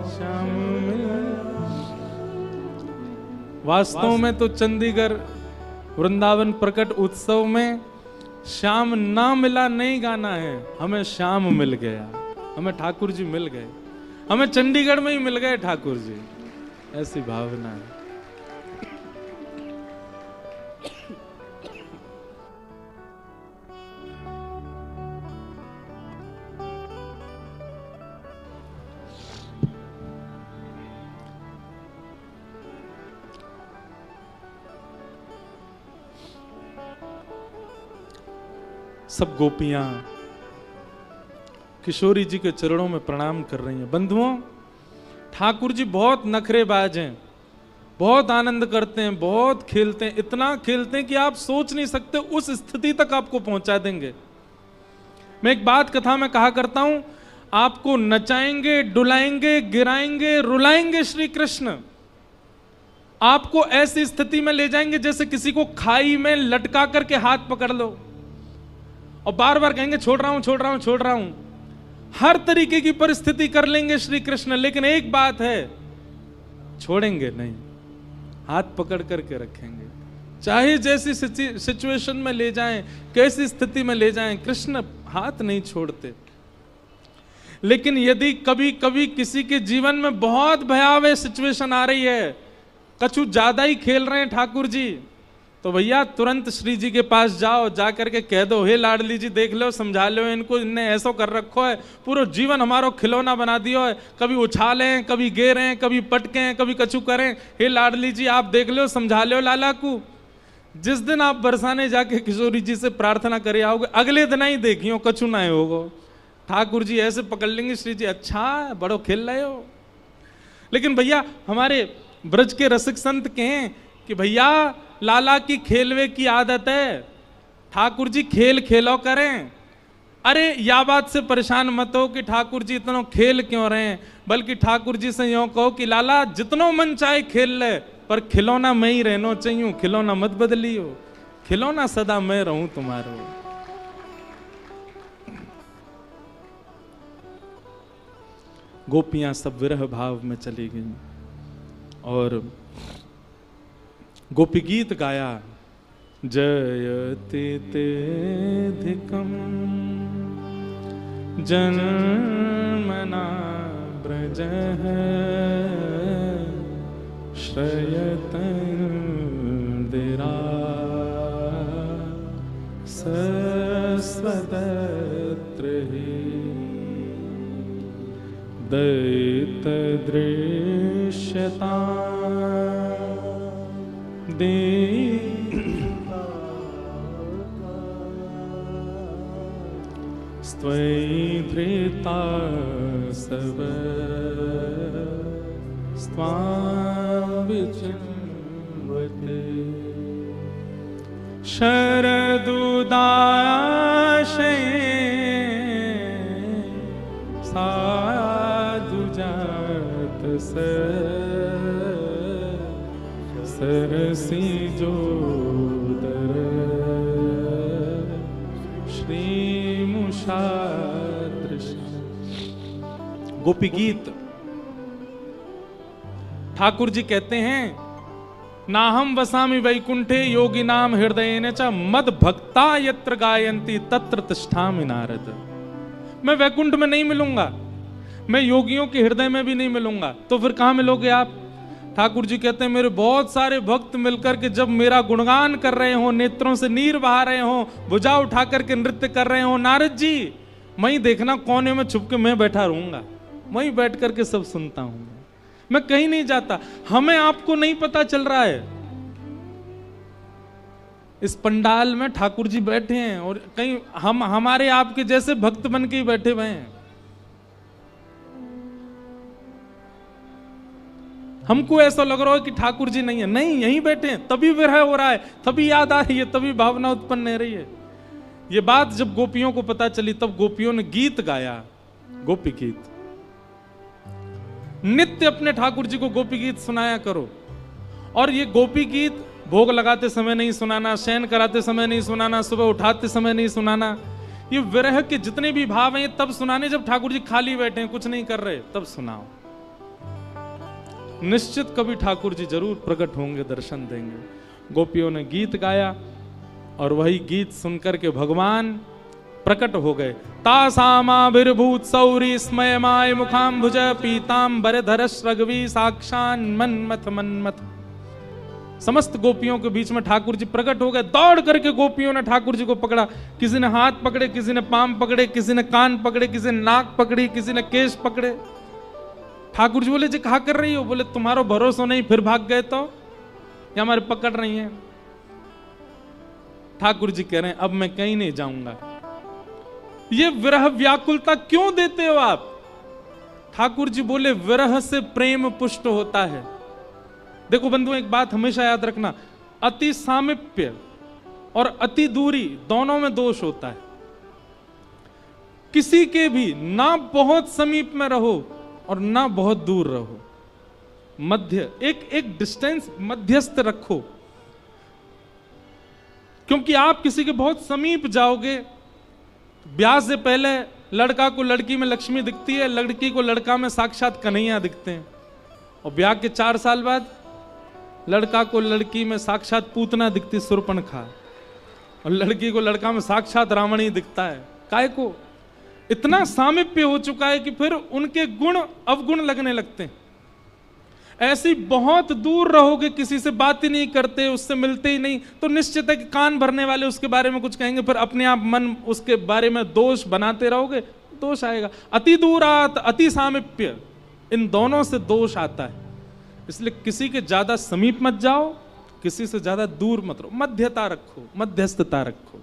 श्याम मिल गया। वास्तव में तो चंडीगढ़ वृंदावन प्रकट उत्सव में श्याम ना मिला नहीं गाना है, हमें श्याम मिल गया, हमें ठाकुर जी मिल गए, हमें चंडीगढ़ में ही मिल गए ठाकुर जी, ऐसी भावना है। सब गोपियां किशोरी जी के चरणों में प्रणाम कर रही हैं। बंधुओं, ठाकुर जी बहुत नखरेबाज हैं, बहुत आनंद करते हैं, बहुत खेलते हैं, इतना खेलते हैं कि आप सोच नहीं सकते, उस स्थिति तक आपको पहुंचा देंगे। मैं एक बात कथा में कहा करता हूं, आपको नचाएंगे, डुलाएंगे, गिराएंगे, रुलाएंगे श्री कृष्ण। आपको ऐसी स्थिति में ले जाएंगे जैसे किसी को खाई में लटका करके हाथ पकड़ लो और बार बार कहेंगे छोड़ रहा हूं, छोड़ रहा हूं, छोड़ रहा हूं। हर तरीके की परिस्थिति कर लेंगे श्री कृष्ण, लेकिन एक बात है, छोड़ेंगे नहीं, हाथ पकड़ करके रखेंगे। चाहे जैसी सिचुएशन में ले जाएं, कैसी स्थिति में ले जाएं, कृष्ण हाथ नहीं छोड़ते। लेकिन यदि कभी कभी किसी के जीवन में बहुत भयावह सिचुएशन आ रही है, कछु ज्यादा ही खेल रहे हैं ठाकुर जी, तो भैया तुरंत श्री जी के पास जाओ, जा करके कह दो, हे लाडली जी देख लो, समझा लो इनको, इनने ऐसा कर रखो है, पूरा जीवन हमारा खिलौना बना दियो है, कभी उछालें, कभी गिरें, कभी पटकें, कभी कछु करें। हे लाडली जी आप देख लो, समझा लो लाला को। जिस दिन आप बरसाने जाके किशोरी जी से प्रार्थना करे आओगे, अगले दिन ही देखियो कछु ना होगो, ठाकुर जी ऐसे पकड़ लेंगे, श्री जी अच्छा बड़ो खेल रहे हो। लेकिन भैया हमारे ब्रज के रसिक संत कहें कि भैया लाला की खेलवे की आदत है, ठाकुर जी खेल खेलो करें। अरे या बात से परेशान मत हो कि ठाकुर जी इतना खेल क्यों रहे हैं, बल्कि ठाकुर जी से यूं कहो कि लाला जितनो मन चाहे खेल ले, पर खिलौना मैं ही रहना चाहिए, खिलौना मत बदलियो, खिलौना सदा मैं रहूं तुम्हारो। गोपियां सब विरह भाव में चली गई और गोपी गीत गाया, जयति तेधिकम जन्मना ब्रजः श्रयतन्दिरा सस्वतत्र हि दैतदृश्यता स्त्वयि धृता सव स्वां विचिन्वते शरदुदाशे साधु जात सरसी जोदर श्रीमुषादृश। गोपी गीत ठाकुर जी कहते हैं, नाहम वसामि वैकुंठे योगी नाम हृदयेन च मद भक्ता यत्र गायन्ति तत्र तिष्ठामि नारद। मैं वैकुंठ में नहीं मिलूंगा, मैं योगियों के हृदय में भी नहीं मिलूंगा, तो फिर कहां मिलोगे आप? ठाकुर जी कहते हैं, मेरे बहुत सारे भक्त मिलकर के जब मेरा गुणगान कर रहे हो, नेत्रों से नीर बहा रहे हो, भुजा उठा करके नृत्य कर रहे हो, नारद जी वहीं देखना कोने में छुप के मैं बैठा रहूंगा, वहीं बैठ करके सब सुनता हूं, मैं कहीं नहीं जाता। हमें आपको नहीं पता चल रहा है, इस पंडाल में ठाकुर जी बैठे हैं और कहीं हम हमारे आपके जैसे भक्त बन के ही बैठे हुए हैं। हमको ऐसा लग रहा है कि ठाकुर जी नहीं है, नहीं, यहीं बैठे हैं, तभी विरह हो रहा है, तभी याद आ रही है, तभी भावना उत्पन्न हो रही है। ये बात जब गोपियों को पता चली तब गोपियों ने गीत गाया, गोपी गीत। नित्य अपने ठाकुर जी को गोपी गीत सुनाया करो। और ये गोपी गीत भोग लगाते समय नहीं सुनाना, शयन कराते समय नहीं सुनाना, सुबह उठाते समय नहीं सुनाना। ये विरह के जितने भी भाव हैं तब सुनाने जब ठाकुर जी खाली बैठे हैं, कुछ नहीं कर रहे, तब सुनाओ। निश्चित कभी ठाकुर जी जरूर प्रकट होंगे, दर्शन देंगे। गोपियों ने गीत गाया और वही गीत सुनकर के भगवान प्रकट हो गए। तासामाभिर्भूत सौरी स्मयमाय मुखाम्भुज पीताम्बरधरश रघवी साक्षान मन्मथ मन्मथ। समस्त गोपियों के बीच में ठाकुर जी प्रकट हो गए। दौड़ करके गोपियों ने ठाकुर जी को पकड़ा, किसी ने हाथ पकड़े, किसी ने पांव पकड़े, किसी ने कान पकड़े, किसी ने नाक पकड़ी, किसी ने केश पकड़े। ठाकुर जी बोले, जी कहा कर रही हो? बोले, तुम्हारो भरोसा नहीं, फिर भाग गए तो या हमारे पकड़ रही हैं। ठाकुर जी कह रहे हैं, अब मैं कहीं नहीं जाऊंगा। ये विरह व्याकुलता क्यों देते हो आप? ठाकुर जी बोले, विरह से प्रेम पुष्ट होता है। देखो बंधुओं, एक बात हमेशा याद रखना, अति सामीप्य और अति दूरी दोनों में दोष होता है। किसी के भी ना बहुत समीप में रहो और ना बहुत दूर रहो, मध्य एक डिस्टेंस मध्यस्थ रखो। क्योंकि आप किसी के बहुत समीप जाओगे, ब्याह से पहले लड़का को लड़की में लक्ष्मी दिखती है, लड़की को लड़का में साक्षात कन्हैया दिखते हैं, और ब्याह के 4 साल बाद लड़का को लड़की में साक्षात पूतना दिखती, सुर्पणखा, और लड़की को लड़का में साक्षात रावण ही दिखता है। काहे को? इतना सामीप्य हो चुका है कि फिर उनके गुण अवगुण लगने लगते हैं। ऐसी बहुत दूर रहोगे, किसी से बात ही नहीं करते, उससे मिलते ही नहीं, तो निश्चित है कि कान भरने वाले उसके बारे में कुछ कहेंगे, फिर अपने आप मन उसके बारे में दोष बनाते रहोगे, दोष आएगा। अति दूरात अति सामीप्य, इन दोनों से दोष आता है। इसलिए किसी के ज्यादा समीप मत जाओ, किसी से ज्यादा दूर मत रहो, मध्यता रखो, मध्यस्थता रखो।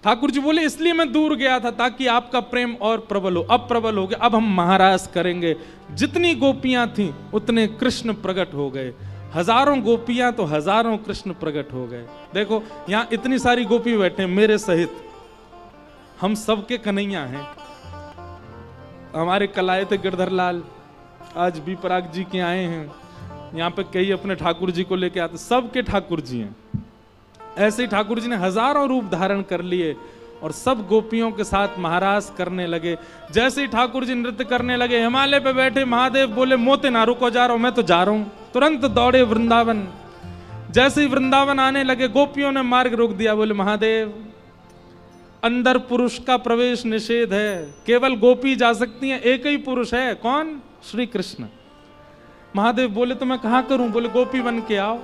ठाकुर जी बोले इसलिए मैं दूर गया था ताकि आपका प्रेम और प्रबल हो। अब प्रबल हो गया, अब हम महारास करेंगे। जितनी गोपियां थीं उतने कृष्ण प्रकट हो गए। हजारों गोपियां तो हजारों कृष्ण प्रकट हो गए। देखो यहां इतनी सारी गोपी बैठे मेरे सहित, हम सबके कन्हैया हैं। हमारे कल आए थे गिरधर लाल, आज भी पराग जी के आए हैं। यहाँ पे कई अपने ठाकुर जी को लेके आते, सबके ठाकुर जी हैं। ऐसे ही ठाकुर जी ने हजारों रूप धारण कर लिए और सब गोपियों के साथ महारास करने लगे। जैसे ही ठाकुर जी नृत्य करने लगे, हिमालय पे बैठे महादेव बोले मोते ना रुको, जा रहा हूं, मैं तो जा रहा हूं। तुरंत दौड़े वृंदावन। जैसे ही वृंदावन आने लगे, गोपियों ने मार्ग रोक दिया, बोले महादेव अंदर पुरुष का प्रवेश निषेध है, केवल गोपी जा सकती हैं, एक ही पुरुष है, कौन? श्री कृष्ण। महादेव बोले तो मैं कहां करूं? बोले गोपी बन के आओ।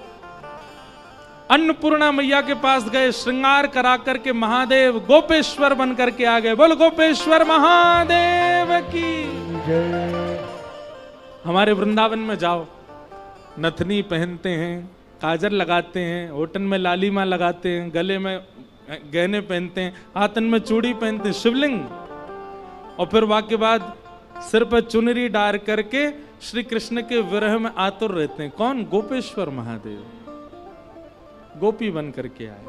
अन्नपूर्णा मैया के पास गए, श्रृंगार करा करके महादेव गोपेश्वर बन करके आ गए। बोलो गोपेश्वर महादेव की जय। हमारे वृंदावन में जाओ, नथनी पहनते हैं, काजल लगाते हैं, होठन में लालीमा लगाते हैं, गले में गहने पहनते हैं, हाथन में चूड़ी पहनते हैं, शिवलिंग, और फिर वाके बाद सिर पर चुनरी डाल करके श्री कृष्ण के विरह में आतुर रहते हैं। कौन? गोपेश्वर महादेव गोपी बन करके आए।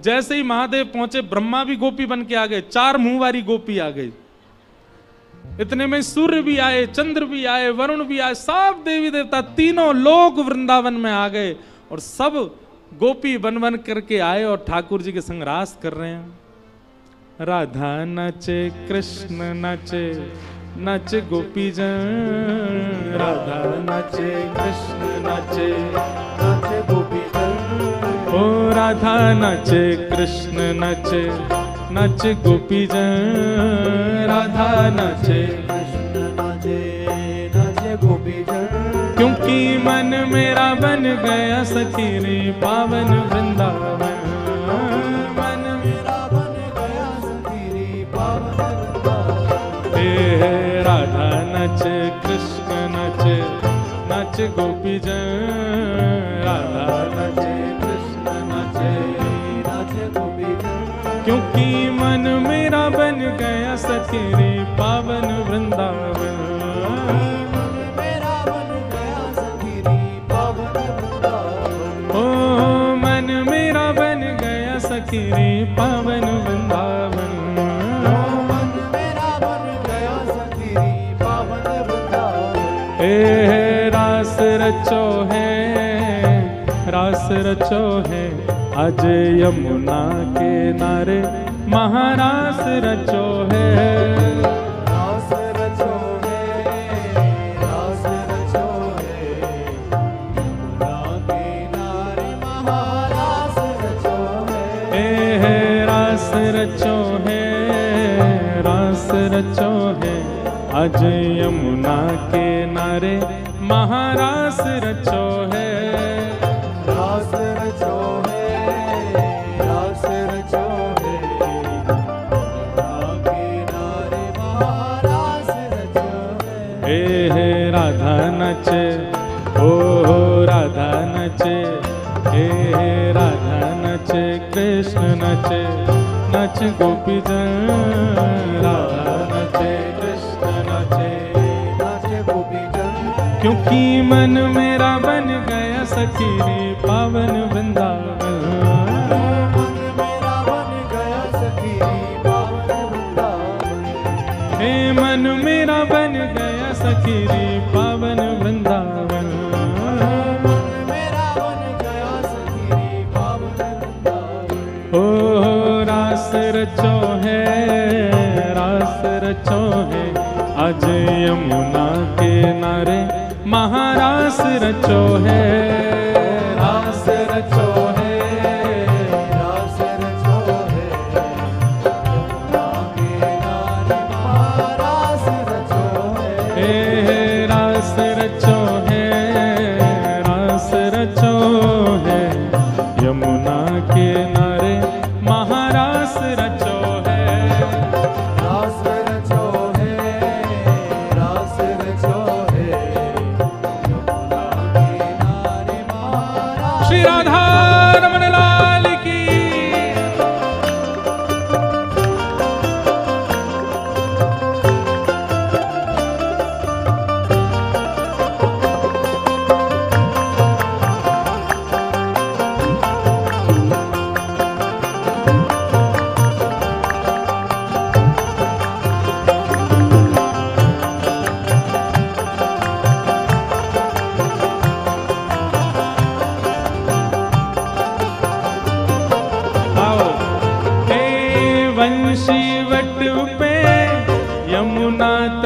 जैसे ही महादेव पहुंचे, ब्रह्मा भी गोपी बन के आ गए, 4 मुंह वाली गोपी आ गई। इतने में सूर्य भी आए, चंद्र भी आए, वरुण भी आए, सब देवी देवता, तीनों लोग वृंदावन में आ गए और सब गोपी बन बन करके आए और ठाकुर जी के संग रास कर रहे हैं। राधा नाचे, कृष्ण नाचे, नाचे गोपी जन। राधा नाचे, कृष्ण नाचे, नाचे गोपी जन। ओ राधा नाचे, कृष्ण नाचे, नाचे गोपी जन। राधा नाचे, कृष्ण नाचे, नाचे गोपी जन। क्योंकि मन मेरा बन गया सखी रे पावन वृंदावन। मन मेरा बन गया सखी रे पावन वृंदावन। हे राधा नाचे, कृष्ण नाचे, नाचे गोपी जन। राधा नाचे, कृष्ण नाचे, नाचे गोपी जन। क्योंकि मन मेरा बन गया सखी रे पावन वृंदावन। सखी रे पावन वृंदावन। मन मेरा बन गया सखी रे पावन वृंदावन। हे रास रचो है, रास रचो है, आज यमुना के नारे महारास रचो है। रास रचो है, रास रचो है, यमुना के नारे महारास रचो है। रास रचो है, रास रचो है, आज यमुना के नारे महारास रचो है। रास रचो है, रास रचो है, यमुना के नारे महारास रचो है। हे राधा नचे, ओ राधा नचे, हे राधा नचे, कृष्ण नचे, नच गोपी जन। राधा नचे, कृष्ण नचे, नाचे गोपी जन। क्योंकि मन मेरा बन गया सखी रे पावन वृंदावन। मन मेरा बन गया सखी रे पावन वृंदावन। हे मन मेरा बन गया सखी रे पावन वृंदावन। मन मेरा बन गया सखी रे पावन वृंदावन। ओ रास रचो है, रास रचो है, आज यमुना के नारे महारास रचो है। रास रचो है, रास रचो है, यमुना के नारे महारास रचो है। हे रास रचो है, रास रचो है, यमुना के नारे महारास रचो है। रास रचो है, रास रचो है, यमुना के नारे महारास। श्री राधा रमन लाल की।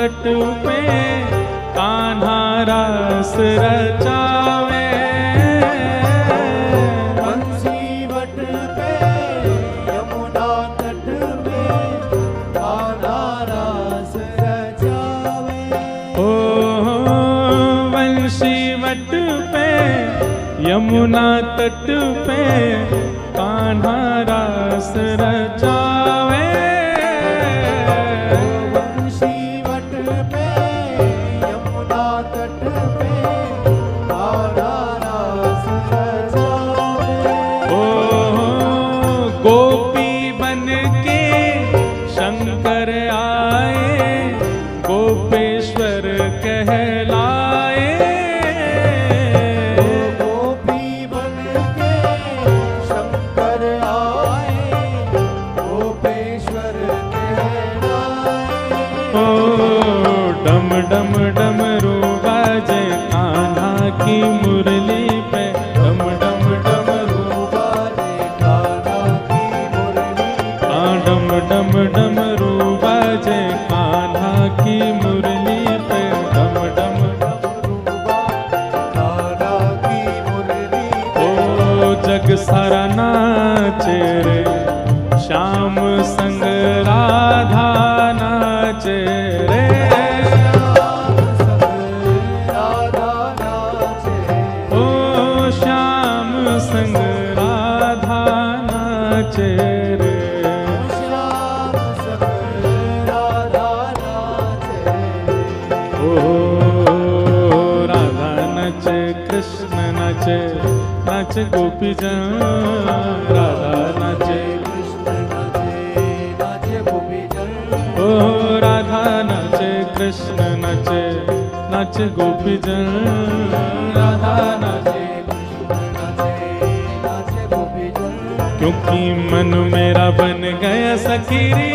तट पे कान्हा रास रचावे। बंसी वट पे यमुना तट पे कान्हा रास रचावे। ओ वंशी वट पे यमुना तट पे कान्हा रास रचावे। बंसी वट पे यमुना तट पे कान्हा रास रचावे। ओ गोपी बन के शंकर आए गोपेश्वर कहलाए। गोपी बन के शंकर आए गोपेश्वर कहलाए। ओ डम डम डमरू बाजे कान्हा की मुरली पे। डम डम डमरू बाजे कान्हा की मुरली पे। डम डम डमरू बाजे कान्हा की मुरली पे। डम डम कान्हा की मुरली पे। ओ जग सारा नाचे रे श्याम संग राधा नाचे रे। श्याम संग राधा नाचे। ओ श्याम संग राधा नाचे रे। श्याम संग राधा नाचे। ओ राधा नाचे कृष्ण नाचे नाचे गोपी जन। राधा नाचे कृष्ण नाचे नाचे गोपी जन। ओ राधा नाचे कृष्ण नाचे नाचे गोपी जन। राधा नाचे क्योंकि मन मेरा बन गया सखीरी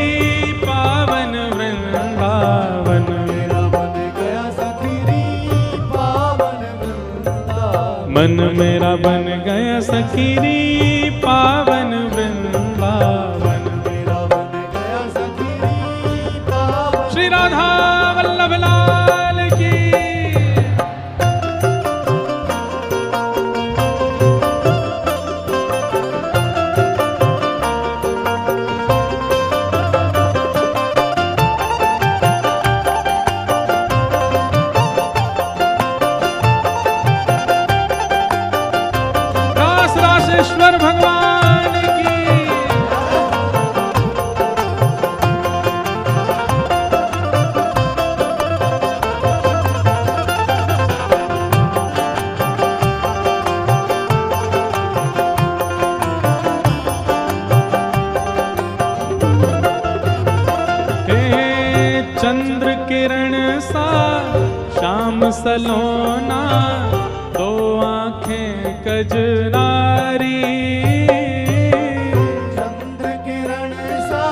पावन वृंदावन। मेरा बन गया सखीरी पावन वृंदावन। मन मेरा बन गया सखीरी पावन वृंदावन। मेरा बन गया सखीरी पावन। श्री राधा वल्लभ लाल की। रास रासेश्वर भगवान की। चंद्र किरण सा श्याम सलोना दो आंखें कजरारी। चंद्र किरण सा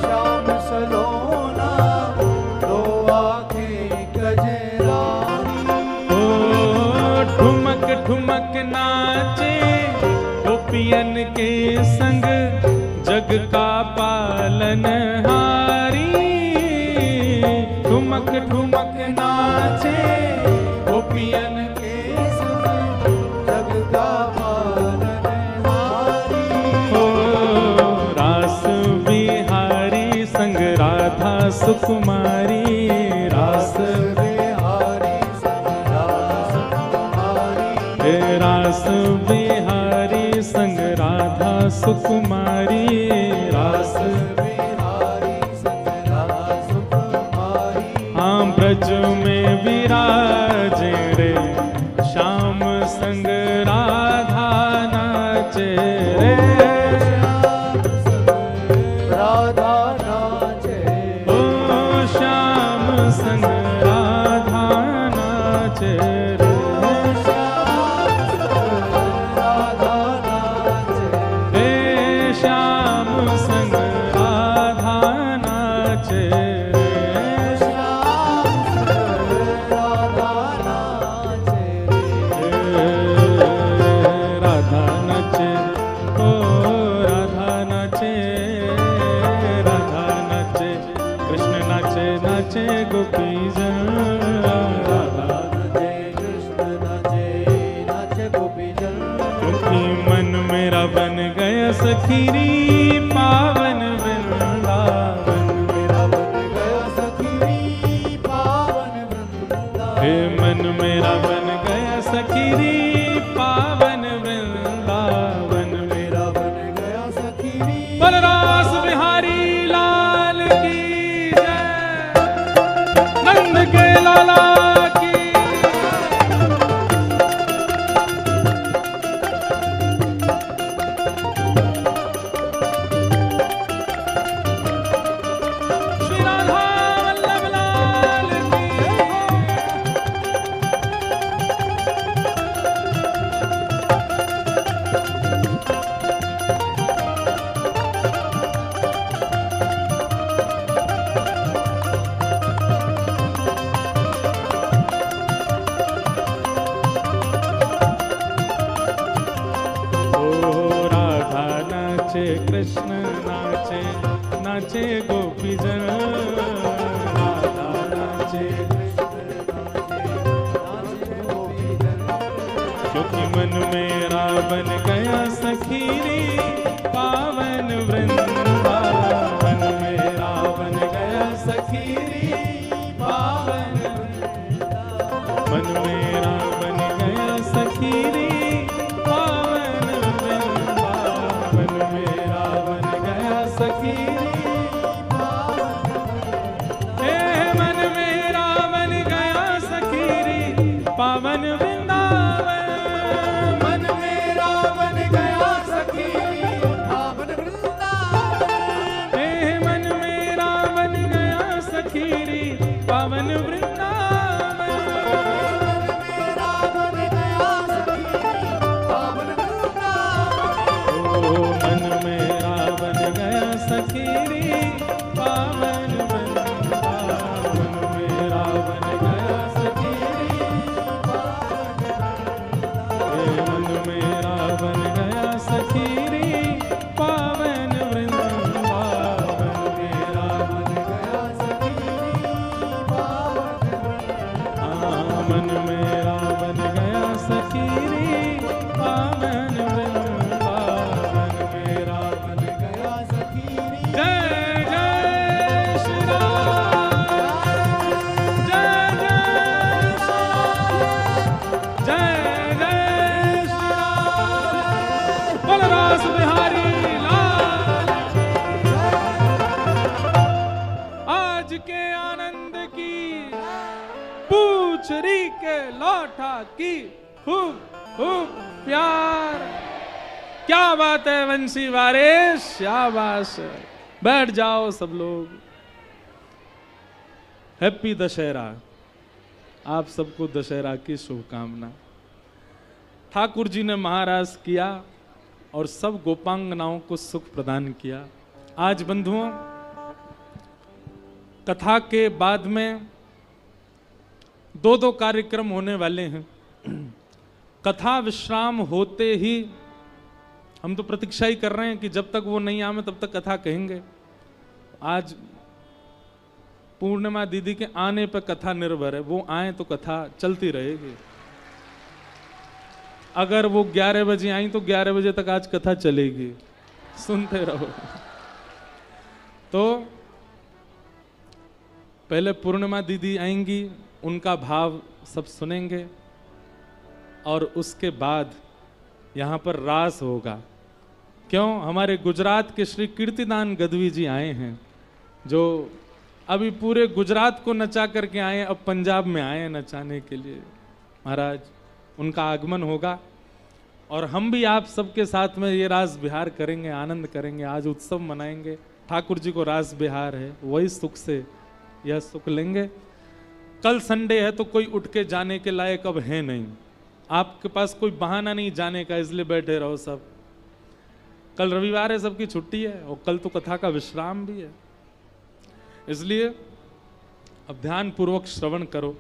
श्याम सलोना दो आंखें कजरारी। ओ ठुमक ठुमक नाचे गोपियन के संग जग का पालनहारी। ठुमक ठुमक नाचे गोपियन के संग जग का पालनहारी। ओ रास बिहारी संग राधा सुकुमारी। रास बिहारी संग राधा सुकुमारी। रास बिहारी संग राधा सुकुमारी। रास बिहारी संग राधा सुकुमारी। हाँ ब्रज में विराजे रे श्याम संग राधा नाचे रे। श्याम संग राधा नाचे। ओ श्याम संग राधा नाचे रे। श्याम संग राधा नाचे। रे श्याम संग राधा नाचे रे। श्याम संग राधा नाचे। राधा नाचे ओ राधा नाचे। राधा नाचे कृष्ण नाचे नाचे गोपी सखीरी पावन वृंदावन, मेरा बन गया सखीरी पावन वृंदावन। हे मन मेरा बन गया सखीरी पावन वृंदावन, मेरा बन गया सखीरी बलरास बिहारी लाल की जय, नंद के लाला की। श्री राधा वल्लभ लाल की। ओ राधा नाचे कृष्ण नाचे, नाचे गोपीजन, राधा नाचे क्योंकि मन मेरा बन गया सखीरी पावन वृंदावन, मेरा बन गया सखीरी पावन वृंदावन, मन मेरा बन गया सखीरी पावन वृंदावन, मेरा बन गया सखीरी पावन, हे मन मेरा बन गया सखीरी पावन वृंदावन, मन मेरा बन गया सखीरी पावन वृंदावन। हे मन मेरा बन गया सखीरी पावन वृंदावन, मेरा बन गया सखीरी पावन वृंदावन। ओ मन मेरा बन गया सखीरी पावन वृंदावन, मेरा बन गया सखीरी हे मन मेरा बन गया सखीरी पावन वृंदावन, मेरा बन गया मन मेरा बन गया सखीरी पावन वृंदावन, मेरा बन गया सखीरी जय जय श्री राम, जय जय श्री राम, जय जय श्री राम, बलरास बिहारी लाल। आज के आनंद की पूछरी के लौटा की खूब खूब प्यार। क्या बात है वंशी वारिस, शाबाश। बैठ जाओ सब लोग। हैप्पी दशहरा, आप सबको दशहरा की शुभकामना। ठाकुर जी ने महाराज किया और सब गोपांगनाओं को सुख प्रदान किया। आज बंधुओं, कथा के बाद में दो कार्यक्रम होने वाले हैं। कथा विश्राम होते ही हम तो प्रतीक्षा ही कर रहे हैं कि जब तक वो नहीं आवे तब तक कथा कहेंगे। आज पूर्णिमा दीदी के आने पर कथा निर्भर है, वो आए तो कथा चलती रहेगी। अगर वो 11 बजे आई तो 11 बजे तक आज कथा चलेगी, सुनते रहो। तो पहले पूर्णिमा दीदी आएंगी, उनका भाव सब सुनेंगे और उसके बाद यहाँ पर रास होगा। क्यों? हमारे गुजरात के श्री कीर्तिदान गदवी जी आए हैं, जो अभी पूरे गुजरात को नचा करके आए, अब पंजाब में आए हैं नचाने के लिए। महाराज, उनका आगमन होगा और हम भी आप सबके साथ में ये रास बिहार करेंगे, आनंद करेंगे। आज उत्सव मनाएंगे। ठाकुर जी को रास बिहार है, वही सुख से यह सुख लेंगे। कल संडे है तो कोई उठ के जाने के लायक अब है नहीं, आपके पास कोई बहाना नहीं जाने का, इसलिए बैठे रहो सब। कल रविवार है, सबकी छुट्टी है और कल तो कथा का विश्राम भी है, इसलिए अब ध्यान पूर्वक श्रवण करो।